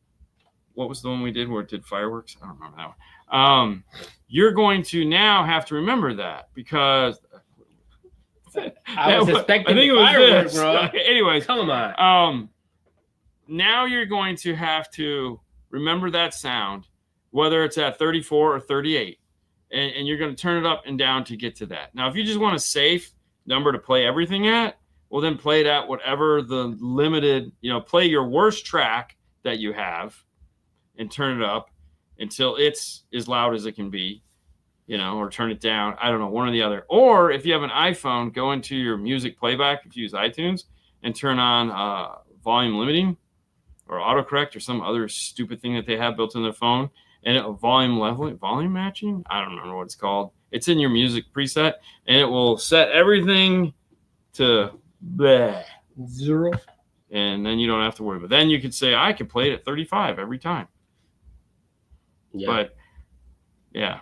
Speaker 1: what was the one we did where it did fireworks? I don't remember that one. You're going to now have to remember that because
Speaker 2: I was expecting fireworks, bro.
Speaker 1: Anyways,
Speaker 2: come on.
Speaker 1: Now you're going to have to remember that sound, whether it's at 34 or 38. And you're going to turn it up and down to get to that. Now, if you just want a safe number to play everything at, well, then play it at whatever the limited, play your worst track that you have and turn it up until it's as loud as it can be, or turn it down. I don't know, one or the other. Or if you have an iPhone, go into your music playback, if you use iTunes, and turn on volume limiting or autocorrect or some other stupid thing that they have built in their phone. And volume matching. I don't remember what it's called. It's in your music preset, and it will set everything to
Speaker 2: 0.
Speaker 1: And then you don't have to worry. But then you could say, I can play it at 35 every time. Yeah. But yeah,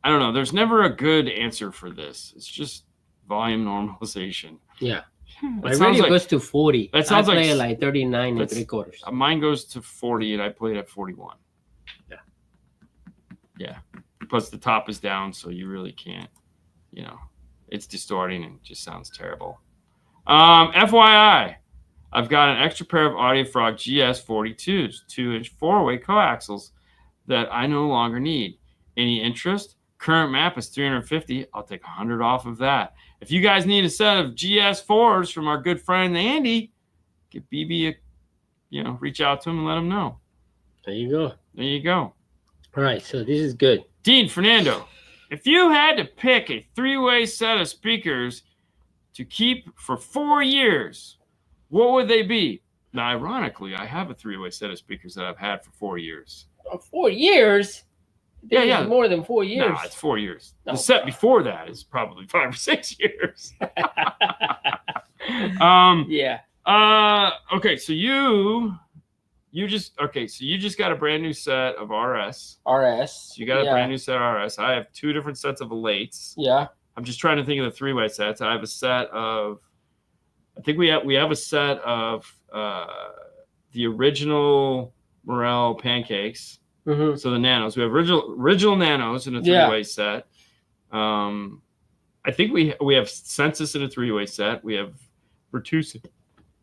Speaker 1: I don't know. There's never a good answer for this. It's just volume normalization.
Speaker 2: Yeah. My radio goes to 40.
Speaker 1: That sounds
Speaker 2: I play it like 39 and 3/4.
Speaker 1: Mine goes to 40, and I play it at 41. Yeah. Plus the top is down, so you really can't, it's distorting and just sounds terrible. FYI, I've got an extra pair of AudioFrog GS42s, 2-inch 4-way coaxials that I no longer need. Any interest? Current map is $350. I'll take $100 off of that. If you guys need a set of GS4s from our good friend Andy, give BB reach out to him and let him know.
Speaker 2: There you go. All right, so this is good.
Speaker 1: Dean, Fernando, if you had to pick a 3-way set of speakers to keep for 4 years, what would they be? Now, ironically, I have a 3-way set of speakers that I've had for 4 years.
Speaker 2: 4 years?
Speaker 1: Yeah.
Speaker 2: More than 4 years.
Speaker 1: No, it's 4 years. The set before that is probably 5 or 6 years.
Speaker 2: Yeah.
Speaker 1: Okay, so you just got a brand new set of RS.
Speaker 2: So
Speaker 1: you got a brand new set of RS. I have 2 different sets of Elates.
Speaker 2: Yeah.
Speaker 1: I'm just trying to think of the 3-way sets. I have a set of, I think we have a set of the original Morel pancakes.
Speaker 2: Mm-hmm.
Speaker 1: So the nanos. We have original nanos in a 3-way set. I think we have Census in a 3-way set. We have Virtusi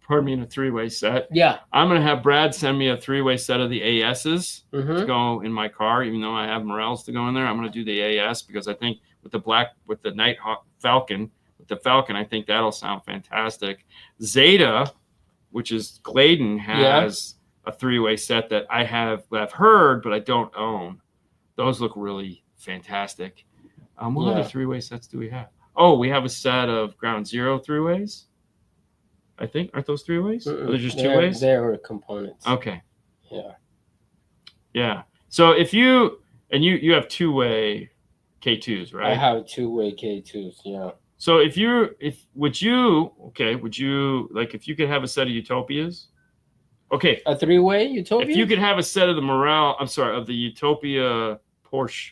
Speaker 1: pardon me, in a 3-way set.
Speaker 2: Yeah.
Speaker 1: I'm going to have Brad send me a 3-way set of the ASs to
Speaker 2: Mm-hmm.
Speaker 1: go in my car, even though I have Morels to go in there. I'm going to do the AS because I think with the Nighthawk Falcon, I think that'll sound fantastic. Zeta, which is Gladen, has a 3-way set that I've heard, but I don't own. Those look really fantastic. What other 3-way sets do we have? Oh, we have a set of Ground Zero 3-ways. I think, aren't those 3-ways? Are they just 2-ways?
Speaker 2: They were components.
Speaker 1: Okay.
Speaker 2: Yeah.
Speaker 1: Yeah. So if you have 2-way K2s, right?
Speaker 2: I have 2-way K2s. Yeah.
Speaker 1: So would you like if you could have a set of Utopias? Okay.
Speaker 2: A 3-way Utopia?
Speaker 1: If you could have a set of the Utopia Porsche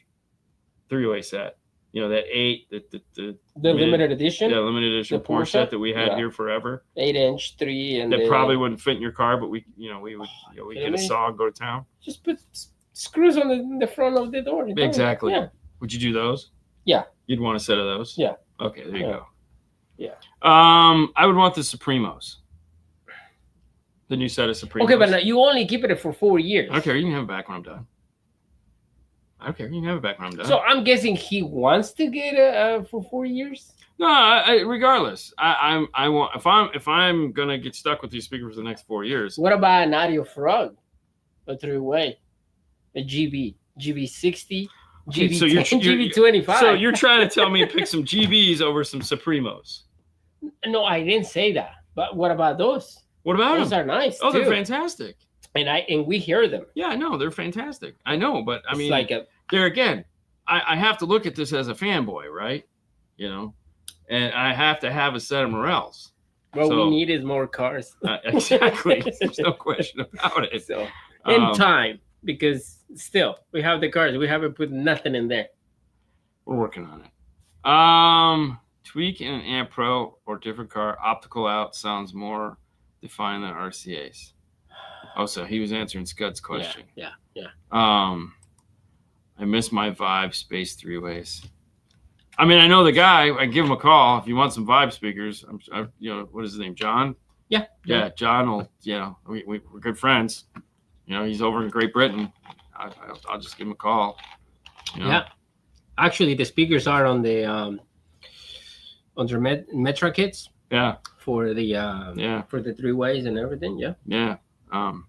Speaker 1: 3-way set, that 8, the
Speaker 2: limited edition?
Speaker 1: Yeah, limited edition Porsche set that we had here forever.
Speaker 2: 8-inch 3 and
Speaker 1: that probably wouldn't fit in your car, but we would get a saw and go to town.
Speaker 2: Just put screws on the front of the door.
Speaker 1: Exactly.
Speaker 2: Yeah.
Speaker 1: Would you do those?
Speaker 2: Yeah.
Speaker 1: You'd want a set of those?
Speaker 2: Yeah.
Speaker 1: Okay, there you go.
Speaker 2: Yeah.
Speaker 1: I would want the Supremos. The new set of Supremos.
Speaker 2: Okay, but now you only keep it for 4 years.
Speaker 1: Okay, you can have it back when I'm done. Okay, you can have it back when I'm done.
Speaker 2: So I'm guessing he wants to get it for 4 years.
Speaker 1: No, regardless, I want if I'm gonna get stuck with these speakers for the next 4 years.
Speaker 2: What about an audio frog, a 3-way, a GB60, GB10, GB25?
Speaker 1: So you're trying to tell me to pick some GBs over some Supremos?
Speaker 2: No, I didn't say that. But what about those?
Speaker 1: What about
Speaker 2: those?
Speaker 1: Them?
Speaker 2: Are nice.
Speaker 1: Oh,
Speaker 2: too.
Speaker 1: They're fantastic.
Speaker 2: And we hear them.
Speaker 1: Yeah, I know they're fantastic. I know, but I mean,
Speaker 2: like
Speaker 1: there again, I have to look at this as a fanboy, right? And I have to have a set of Morels.
Speaker 2: What we need is more cars.
Speaker 1: Exactly. There's no question about it.
Speaker 2: So, in time, because still we have the cars. We haven't put nothing in there.
Speaker 1: We're working on it. Tweak in an Amp Pro or different car. Optical out sounds more defined than RCA's. Oh, so he was answering Scud's question.
Speaker 2: Yeah.
Speaker 1: I miss my Vibe Space 3-ways. I mean, I know the guy. I can give him a call if you want some Vibe speakers. What is his name? John?
Speaker 2: Yeah.
Speaker 1: John will, we're good friends. He's over in Great Britain. I'll just give him a call.
Speaker 2: Yeah. Actually, the speakers are on the Metra kits.
Speaker 1: Yeah.
Speaker 2: For the for the 3-ways and everything. Yeah.
Speaker 1: Yeah.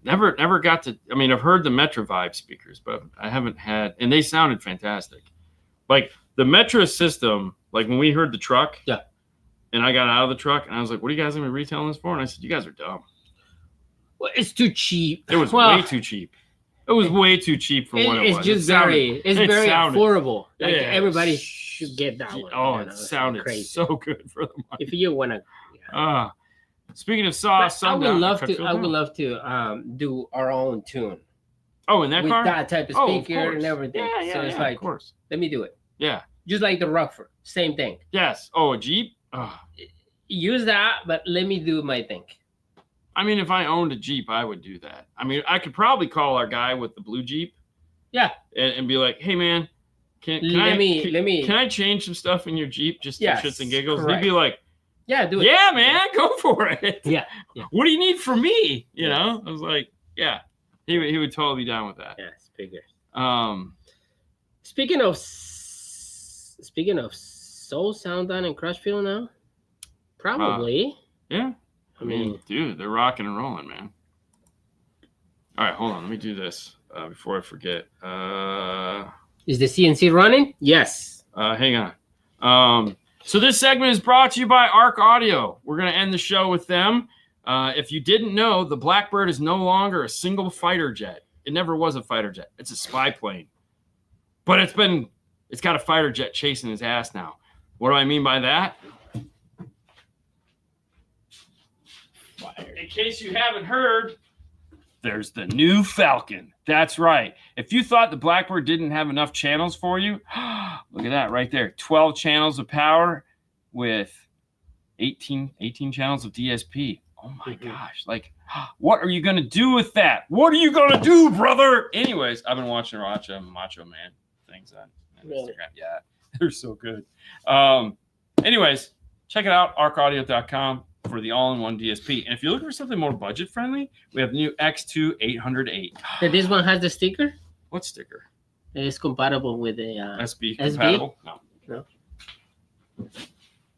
Speaker 1: Never got to. I mean, I've heard the Metra Vibe speakers, but I haven't had, and they sounded fantastic. Like the Metra system, like when we heard the truck, and I got out of the truck and I was like, "What are you guys gonna be retailing this for?" And I said, "You guys are dumb.
Speaker 2: Well, it's too cheap.
Speaker 1: It was way too cheap. It was way too cheap for what it was.
Speaker 2: It's just very affordable. Like everybody should get that one.
Speaker 1: Oh, it sounded crazy. So good for the money.
Speaker 2: If you want to.
Speaker 1: Speaking of sauce,
Speaker 2: I would love to do our own tune.
Speaker 1: Oh, in that
Speaker 2: with
Speaker 1: car?
Speaker 2: That type of speaker and everything.
Speaker 1: Yeah,
Speaker 2: so it's like,
Speaker 1: of course.
Speaker 2: Let me do it.
Speaker 1: Yeah.
Speaker 2: Just like the Rockford. Same thing.
Speaker 1: Yes. Oh, a Jeep? Oh.
Speaker 2: Use that, but let me do my thing.
Speaker 1: I mean, if I owned a Jeep, I would do that. I mean, I could probably call our guy with the blue Jeep.
Speaker 2: Yeah.
Speaker 1: And be like, hey, man, can I change some stuff in your Jeep just for shits and giggles? Correct. He'd be like,
Speaker 2: yeah, do it.
Speaker 1: Yeah, man, go for it.
Speaker 2: Yeah.
Speaker 1: What do you need from me? I was like, yeah. He would totally be down with that.
Speaker 2: Yeah, speaker. Speaking of Soul Sound down in Crushfield now, probably.
Speaker 1: Yeah. I mean, dude, they're rocking and rolling, man. All right, hold on. Let me do this before I forget.
Speaker 2: Is the CNC running? Yes.
Speaker 1: Hang on. So this segment is brought to you by Arc Audio. We're going to end the show with them. If you didn't know, the Blackbird is no longer a single fighter jet. It never was a fighter jet. It's a spy plane. But it's got a fighter jet chasing his ass now. What do I mean by that? In case you haven't heard, there's the new Falcon. That's right. If you thought the Blackbird didn't have enough channels for you, look at that right there. 12 channels of power with 18 channels of DSP. Oh my gosh. Like, what are you going to do with that? What are you going to do, brother? Anyways, I've been watching Macho Man things on Instagram. Yeah, they're so good. Anyways, check it out, arcaudio.com. for the all-in-one DSP. And if you're looking for something more budget-friendly, we have the new X2 808.
Speaker 2: This one has the sticker?
Speaker 1: What sticker?
Speaker 2: It's compatible with the
Speaker 1: SB compatible? No.
Speaker 2: No.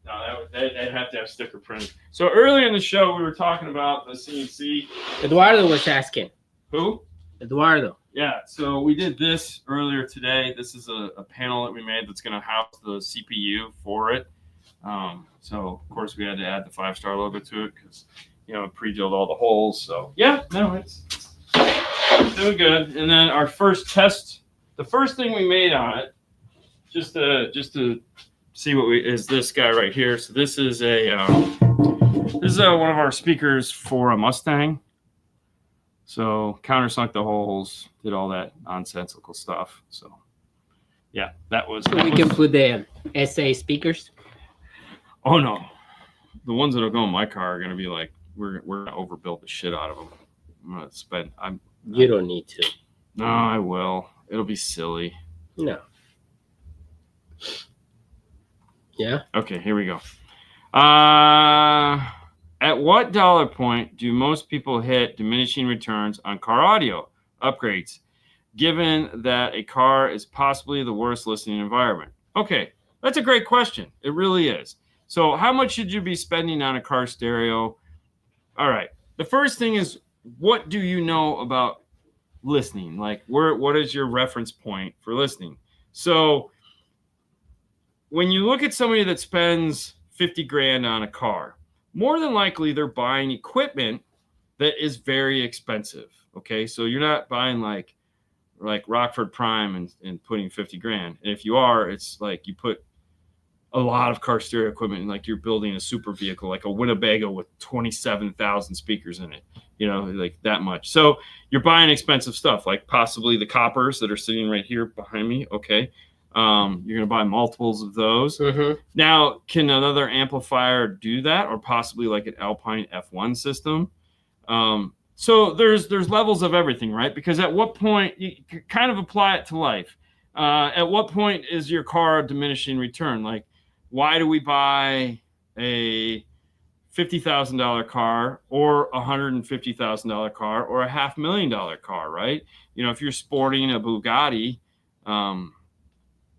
Speaker 1: No, they'd have to have sticker print. So earlier in the show, we were talking about the CNC.
Speaker 2: Eduardo was asking.
Speaker 1: Who?
Speaker 2: Eduardo.
Speaker 1: Yeah, so we did this earlier today. This is a panel that we made that's going to house the CPU for it. So, of course, we had to add the 5-star logo to it because, it pre-drilled all the holes. So, yeah, no, it's doing good. And then our first test, the first thing we made on it, just to see what is this guy right here. So this is one of our speakers for a Mustang. So countersunk the holes, did all that nonsensical stuff. So yeah, that was.
Speaker 2: So we can put the SA speakers.
Speaker 1: Oh no, the ones that'll go in my car are gonna be like we're gonna overbuild the shit out of them. I'm gonna spend.
Speaker 2: You don't need to.
Speaker 1: No, I will. It'll be silly.
Speaker 2: No. Yeah.
Speaker 1: Okay, here we go. At what dollar point do most people hit diminishing returns on car audio upgrades, given that a car is possibly the worst listening environment? Okay, that's a great question. It really is. So how much should you be spending on a car stereo? All right. The first thing is, what do you know about listening? Like, what is your reference point for listening? So when you look at somebody that spends 50 grand on a car, more than likely they're buying equipment that is very expensive. Okay, so you're not buying like Rockford Prime and putting 50 grand. And if you are, it's like you put a lot of car stereo equipment, like you're building a super vehicle, like a Winnebago with 27,000 speakers in it, like that much. So you're buying expensive stuff, like possibly the Coppers that are sitting right here behind me. Okay. You're going to buy multiples of those. Mm-hmm. Now, can another amplifier do that, or possibly like an Alpine F1 system? So there's levels of everything, right? Because at what point you kind of apply it to life. At what point is your car a diminishing return? Like, why do we buy a $50,000 car or a $150,000 car or a $500,000 car, right? If you're sporting a Bugatti,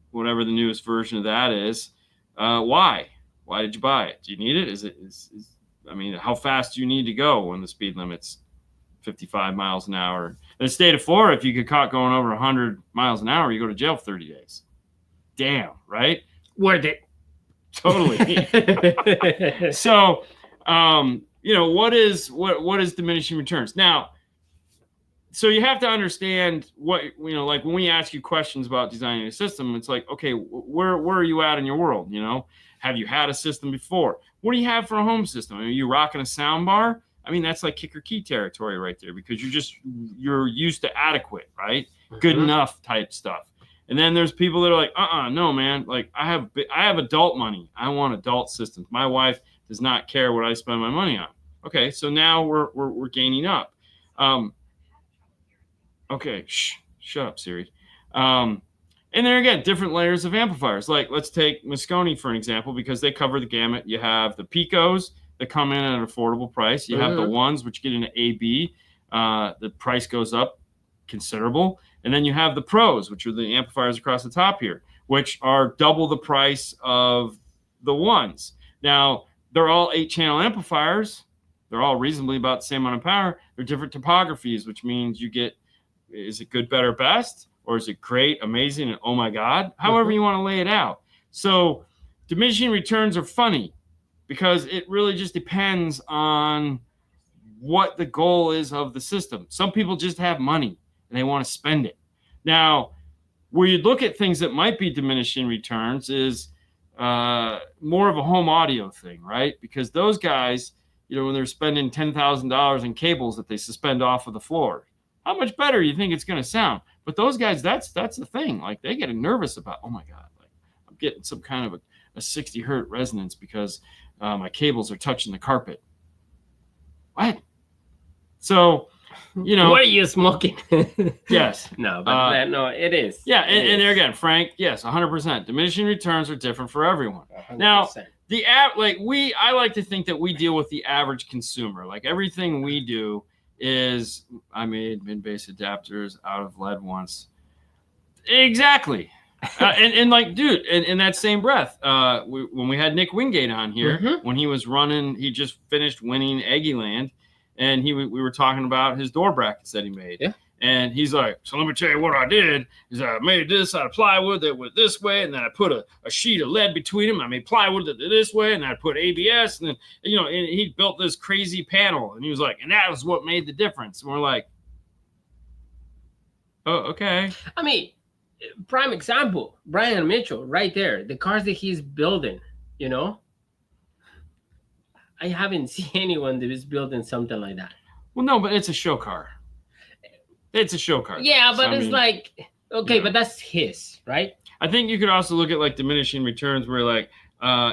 Speaker 1: whatever the newest version of that is, why did you buy it? Do you need it? How fast do you need to go when the speed limit's 55 miles an hour? In the state of Florida, if you get caught going over 100 miles an hour, you go to jail for 30 days. Damn, right?
Speaker 2: Worth it.
Speaker 1: Totally. So, what is diminishing returns? Now, so you have to understand what, like when we ask you questions about designing a system, it's like, okay, where are you at in your world? Have you had a system before? What do you have for a home system? Are you rocking a sound bar? That's like kicker key territory right there, because you're used to adequate, right? Mm-hmm. Good enough type stuff. And then there's people that are like, no, man, like I have adult money. I want adult systems. My wife does not care what I spend my money on. Okay. So now we're gaining up. Okay, shut up, Siri. And then again, different layers of amplifiers. Like, let's take Moscone for an example, because they cover the gamut. You have the Picos that come in at an affordable price. You have the ones which get into AB. The price goes up considerable. And then you have the Pros, which are the amplifiers across the top here, which are double the price of the ones. Now, they're all 8-channel amplifiers. They're all reasonably about the same amount of power. They're different topographies, which means you get, is it good, better, best? Or is it great, amazing, and oh my God? However you want to lay it out. So diminishing returns are funny because it really just depends on what the goal is of the system. Some people just have money and they want to spend it. Now, where you look at things that might be diminishing returns is more of a home audio thing, right? Because those guys, when they're spending $10,000 in cables that they suspend off of the floor, how much better you think it's going to sound? But those guys, that's the thing. Like, they get nervous about, oh my God, like I'm getting some kind of a 60 hertz resonance because my cables are touching the carpet. What? So,
Speaker 2: what are you smoking?
Speaker 1: Yes.
Speaker 2: No, but no, it is.
Speaker 1: Yeah, and there again, Frank, yes, 100%. Diminishing returns are different for everyone. 100%. Now, I like to think that we deal with the average consumer. Like everything we do is, I made mid-base adapters out of lead once. Exactly. And like, dude, in that same breath, when we had Nick Wingate on here, when he was running, he just finished winning Aggieland, and we were talking about his door brackets that he made.
Speaker 2: Yeah.
Speaker 1: And he's like, so let me tell you what I did is I made this out of plywood that went this way, and then I put a sheet of lead between them. I made plywood that did this way, and I put ABS, and then, and he built this crazy panel, and he was like, and that was what made the difference. And we're like, oh, okay.
Speaker 2: I mean, prime example, Brian Mitchell, right there. The cars that he's building, I haven't seen anyone that is building something like that.
Speaker 1: Well, no, but it's a show car. It's a show car.
Speaker 2: Yeah, but it's like, okay, but that's his, right?
Speaker 1: I think you could also look at like diminishing returns where like,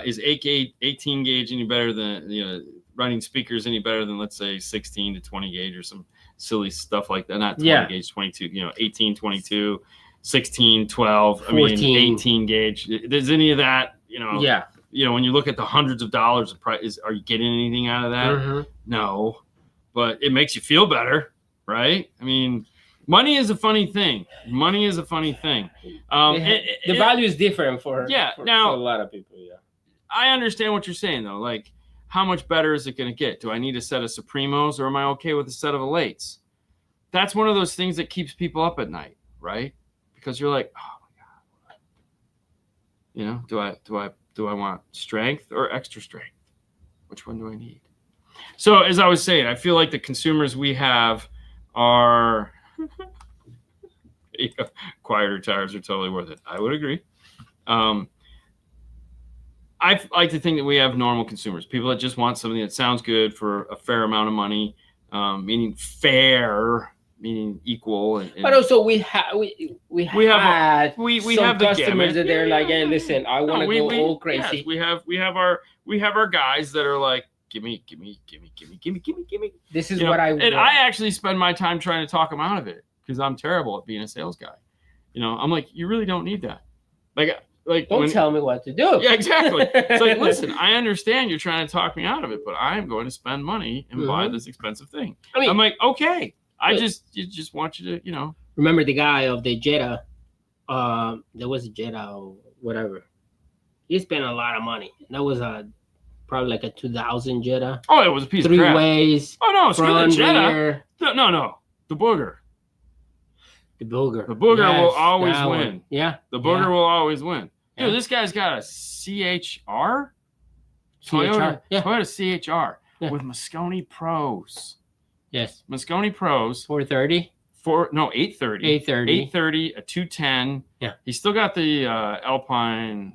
Speaker 1: is 18 gauge any better than, running speakers any better than, let's say, 16 to 20 gauge or some silly stuff like that. Not 20 gauge, 22, 18, 22, 16, 12, 14. I mean, 18 gauge. Does any of that,
Speaker 2: Yeah.
Speaker 1: When you look at the hundreds of dollars of price, are you getting anything out of that? No, but it makes you feel better, right? I mean, money is a funny thing. The
Speaker 2: value is different for a lot of people. Yeah,
Speaker 1: I understand what you're saying though. Like, how much better is it going to get? Do I need a set of Supremos, or am I okay with a set of Elates? That's one of those things that keeps people up at night, right? Because you're like, oh my god, do I want strength or extra strength? Which one do I need? So as I was saying, I feel like the consumers we have are quieter tires are totally worth it. I would agree. I like to think that we have normal consumers, people that just want something that sounds good for a fair amount of money, meaning fair, meaning equal.
Speaker 2: But also we have some customers that they're like, hey, listen, I want to go all crazy.
Speaker 1: Yes, we have our guys that are like, give me.
Speaker 2: This is what I want.
Speaker 1: And I actually spend my time trying to talk them out of it because I'm terrible at being a sales guy. I'm like, you really don't need that. Like
Speaker 2: don't tell me what to do.
Speaker 1: Yeah, exactly. It's like, listen, I understand you're trying to talk me out of it, but I'm going to spend money and buy this expensive thing. I mean, I'm like, okay. I just want you to,
Speaker 2: Remember the guy of the Jetta? There was a Jetta or whatever. He spent a lot of money. That was probably like a 2000 Jetta.
Speaker 1: Oh, it was a piece of crap.
Speaker 2: 3 ways.
Speaker 1: Oh no, screw the Jetta.
Speaker 2: Rear.
Speaker 1: No, the Booger.
Speaker 2: The Booger.
Speaker 1: The Booger will always win.
Speaker 2: One. Yeah.
Speaker 1: The Booger will always win. Dude, this guy's got a CHR? Toyota CHR with Moscone Pros.
Speaker 2: Yes.
Speaker 1: Moscone Pros.
Speaker 2: 430?
Speaker 1: 830. 830, a 210.
Speaker 2: Yeah.
Speaker 1: He's still got the Alpine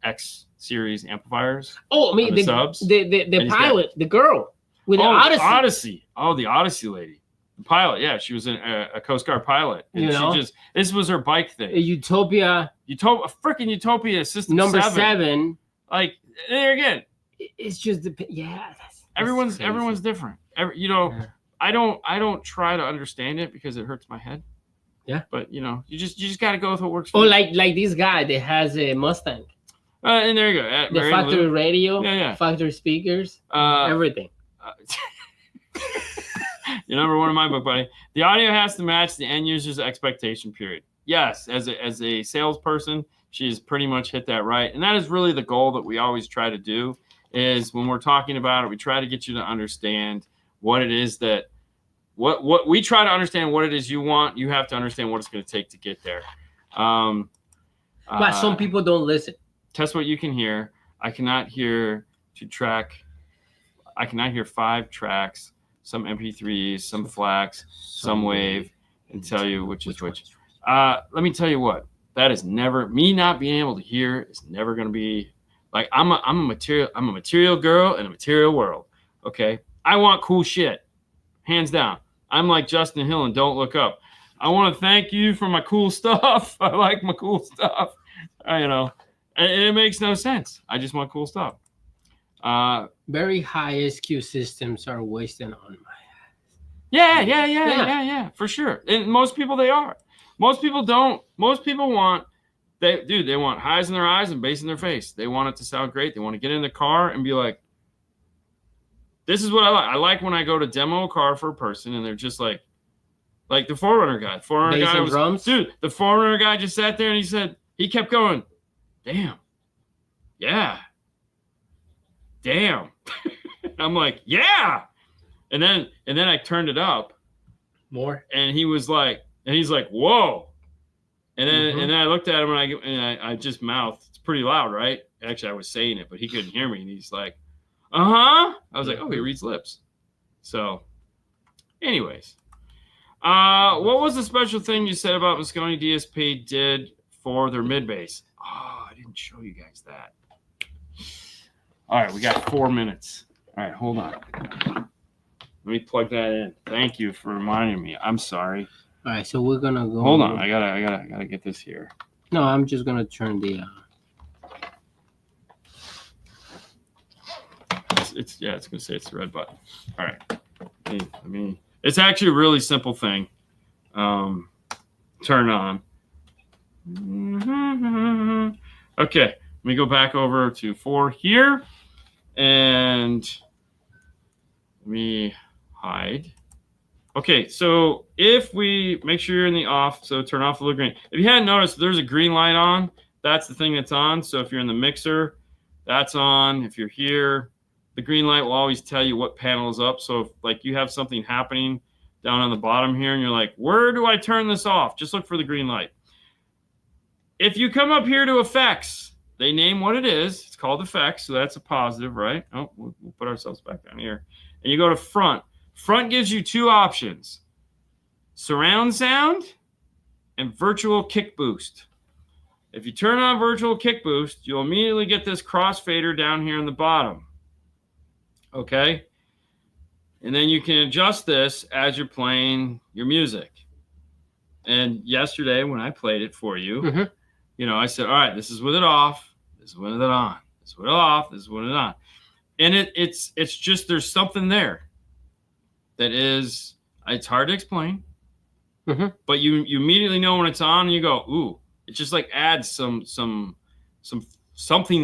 Speaker 1: X series amplifiers.
Speaker 2: Oh, I mean, the
Speaker 1: subs.
Speaker 2: The pilot, the girl with the Odyssey.
Speaker 1: The Odyssey lady. The pilot, yeah, she was a Coast Guard pilot. And this was her bike thing.
Speaker 2: A Utopia.
Speaker 1: Freaking Utopia System
Speaker 2: number 7.
Speaker 1: Like, there again.
Speaker 2: It's just
Speaker 1: everyone's different. I don't try to understand it because it hurts my head.
Speaker 2: Yeah.
Speaker 1: But you just got to go with what works for
Speaker 2: you.
Speaker 1: Oh,
Speaker 2: like this guy that has a Mustang.
Speaker 1: And there you go.
Speaker 2: The factory radio, factory speakers, everything.
Speaker 1: You're number one in my book, buddy. The audio has to match the end user's expectation period. Yes, as a salesperson, she's pretty much hit that right. And that is really the goal that we always try to do is when we're talking about it, we try to get you to understand what it is that what we try to understand what it is you want. You have to understand what it's going to take to get there.
Speaker 2: But some people don't listen.
Speaker 1: Test what you can hear. I cannot hear 5 tracks, some MP3s, some FLACs, some WAV, and tell you which is which. Let me tell you what. That is never me not being able to hear is never going to be like I'm a material girl in a material world. Okay, I want cool shit, hands down. I'm like Justin Hill and Don't Look Up. I want to thank you for my cool stuff. I like my cool stuff. And it makes no sense. I just want cool stuff.
Speaker 2: Very high SQ systems are wasting on my ass.
Speaker 1: Yeah, for sure. And most people, they are. Most people don't. Most people want They want highs in their eyes and bass in their face. They want it to sound great. They want to get in the car and be like, this is what I like. I like when I go to demo a car for a person and they're just like the 4Runner guy. 4Runner
Speaker 2: Bass
Speaker 1: guy
Speaker 2: and
Speaker 1: was,
Speaker 2: drums?
Speaker 1: dude, the 4Runner guy just sat there and he kept going, damn. Yeah. Damn. I'm like, yeah. And then I turned it up
Speaker 2: More.
Speaker 1: and he's like, whoa. And then I looked at him and I just mouthed. It's pretty loud, right? Actually, I was saying it, but he couldn't hear me. And he's like, I was like, oh, he reads lips. So, anyways, what was the special thing you said about Moscone DSP did for their mid bass? Oh, I didn't show you guys that. All right, we got 4 minutes. All right, hold on. Let me plug that in. Thank you for reminding me. I'm sorry.
Speaker 2: All right, so we're gonna go.
Speaker 1: Hold on, I gotta get this here.
Speaker 2: No, I'm just gonna turn the.
Speaker 1: It's gonna say it's the red button. All right, let me. It's actually a really simple thing. Turn on. Okay, let me go back over to 4 here, and let me hide. Okay, so if we make sure you're in the off, so turn off the little green. If you hadn't noticed, there's a green light on. That's the thing that's on. So if you're in the mixer, that's on. If you're here, the green light will always tell you what panel is up. So if like you have something happening down on the bottom here and you're like, where do I turn this off? Just look for the green light. If you come up here to effects, they name what it is. It's called effects, so that's a positive, right? Oh, we'll put ourselves back down here. And you go to front. Front gives you 2 options: surround sound and virtual kick boost. If you turn on virtual kick boost, you'll immediately get this crossfader down here in the bottom. Okay? And then you can adjust this as you're playing your music. And yesterday when I played it for you, I said, all right, this is with it off, this is with it on, this is with it off, this is with it on. And it's just there's something there. That is, it's hard to explain, but you immediately know when it's on, and you go, ooh! It just like adds something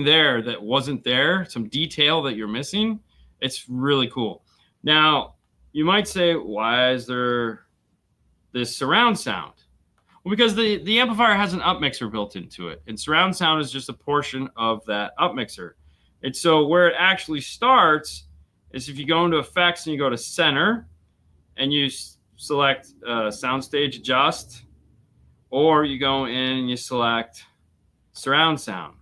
Speaker 1: there that wasn't there, some detail that you're missing. It's really cool. Now you might say, why is there this surround sound? Well, because the amplifier has an up mixer built into it, and surround sound is just a portion of that up mixer. And so where it actually starts is if you go into effects and you go to center and you select soundstage adjust, or you go in and you select surround sound.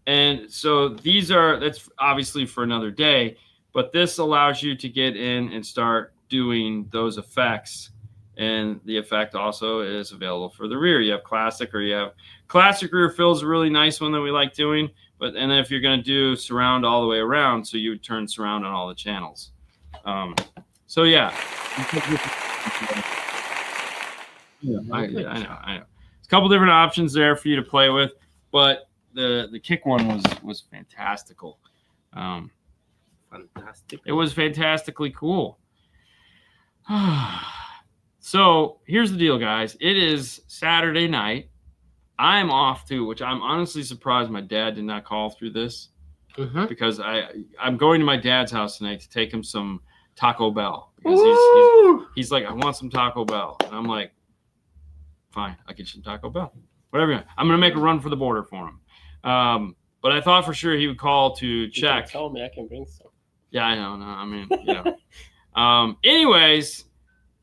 Speaker 1: And so that's obviously for another day, but this allows you to get in and start doing those effects. And the effect also is available for the rear. You have classic, or you have classic rear fill is a really nice one that we like doing. And then if you're going to do surround all the way around, so you would turn surround on all the channels. So yeah. I know. It's a couple different options there for you to play with, but the kick one was fantastical.
Speaker 2: Fantastic.
Speaker 1: It was fantastically cool. So here's the deal, guys. It is Saturday night. I'm off too, which I'm honestly surprised my dad did not call through this, because I'm going to my dad's house tonight to take him some Taco Bell, because he's like, I want some Taco Bell, and I'm like, fine, I'll get you some Taco Bell, whatever. I'm gonna make a run for the border for him. But I thought for sure he would call to check.
Speaker 2: You tell me I can bring some.
Speaker 1: Yeah, I know. No, I mean, anyways.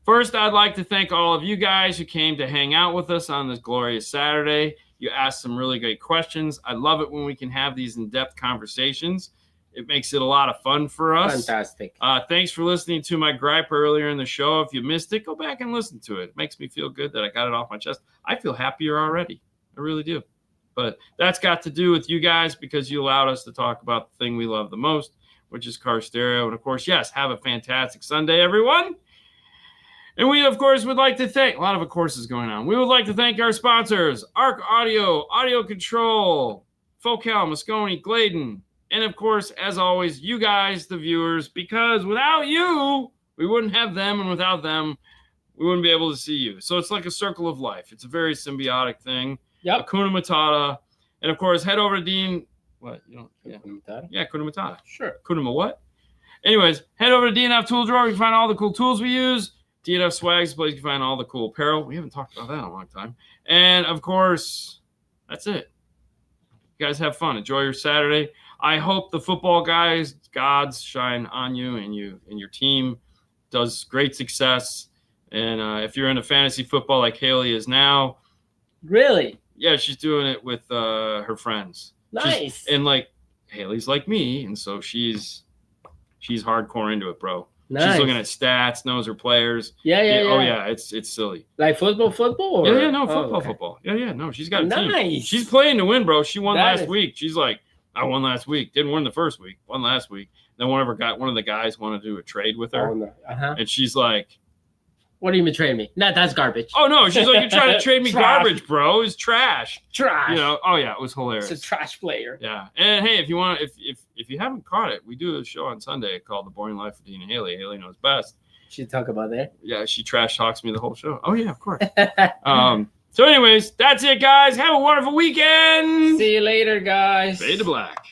Speaker 1: First, I'd like to thank all of you guys who came to hang out with us on this glorious Saturday. You asked some really great questions. I love it when we can have these in-depth conversations. It makes it a lot of fun for us.
Speaker 2: Fantastic.
Speaker 1: Thanks for listening to my gripe earlier in the show. If you missed it, go back and listen to it. It makes me feel good that I got it off my chest. I feel happier already. I really do. But that's got to do with you guys, because you allowed us to talk about the thing we love the most, which is car stereo. And, of course, yes, have a fantastic Sunday, everyone. And we, of course, would like to thank, a lot of courses going on. We would like to thank our sponsors, Arc Audio, Audio Control, Focal, Moscone, Gladen, and, of course, as always, you guys, the viewers, because without you, We wouldn't have them, and without them, we wouldn't be able to see you. So it's like a circle of life. It's a very symbiotic thing.
Speaker 2: Yep.
Speaker 1: Hakuna Matata. And, of course, head over to Dean. What? You don't? Yeah.
Speaker 2: Hakuna Matata?
Speaker 1: Yeah, Hakuna Matata.
Speaker 2: Sure.
Speaker 1: Hakuna what? Anyways, head over to D&F Tool Drawer. You can find all the cool tools we use. D&F Swags, place you can find all the cool apparel. We haven't talked about that in a long time. And, of course, that's it. You guys have fun. Enjoy your Saturday. I hope the football gods shine on you and your team does great success. And if you're into fantasy football like Haley is now.
Speaker 2: Really?
Speaker 1: Yeah, she's doing it with her friends.
Speaker 2: Nice.
Speaker 1: And, like, Haley's like me, and so she's hardcore into it, bro.
Speaker 2: Nice.
Speaker 1: She's looking at stats, knows her players.
Speaker 2: Yeah.
Speaker 1: Oh, yeah, it's silly.
Speaker 2: Like football? Or?
Speaker 1: Yeah, no, football. Yeah, no, she's got a team.
Speaker 2: Nice.
Speaker 1: She's playing to win, bro. She won last week. She's like, I won last week. Didn't win the first week. Won last week. Then one of the guys wanted to do a trade with her. And she's like,
Speaker 2: what do you mean trade me? No, that's garbage.
Speaker 1: Oh, no. She's like, you're trying to trade me garbage, bro. It's trash.
Speaker 2: Trash.
Speaker 1: You know, oh, yeah, it was hilarious.
Speaker 2: It's a trash player.
Speaker 1: Yeah. And, hey, if you want, if you haven't caught it, we do a show on Sunday called The Boring Life of Dean and Haley. Haley knows best.
Speaker 2: She talk about that?
Speaker 1: Yeah, she trash talks me the whole show. Oh, yeah, of course. So anyways, that's it, guys. Have a wonderful weekend.
Speaker 2: See you later, guys.
Speaker 1: Fade to black.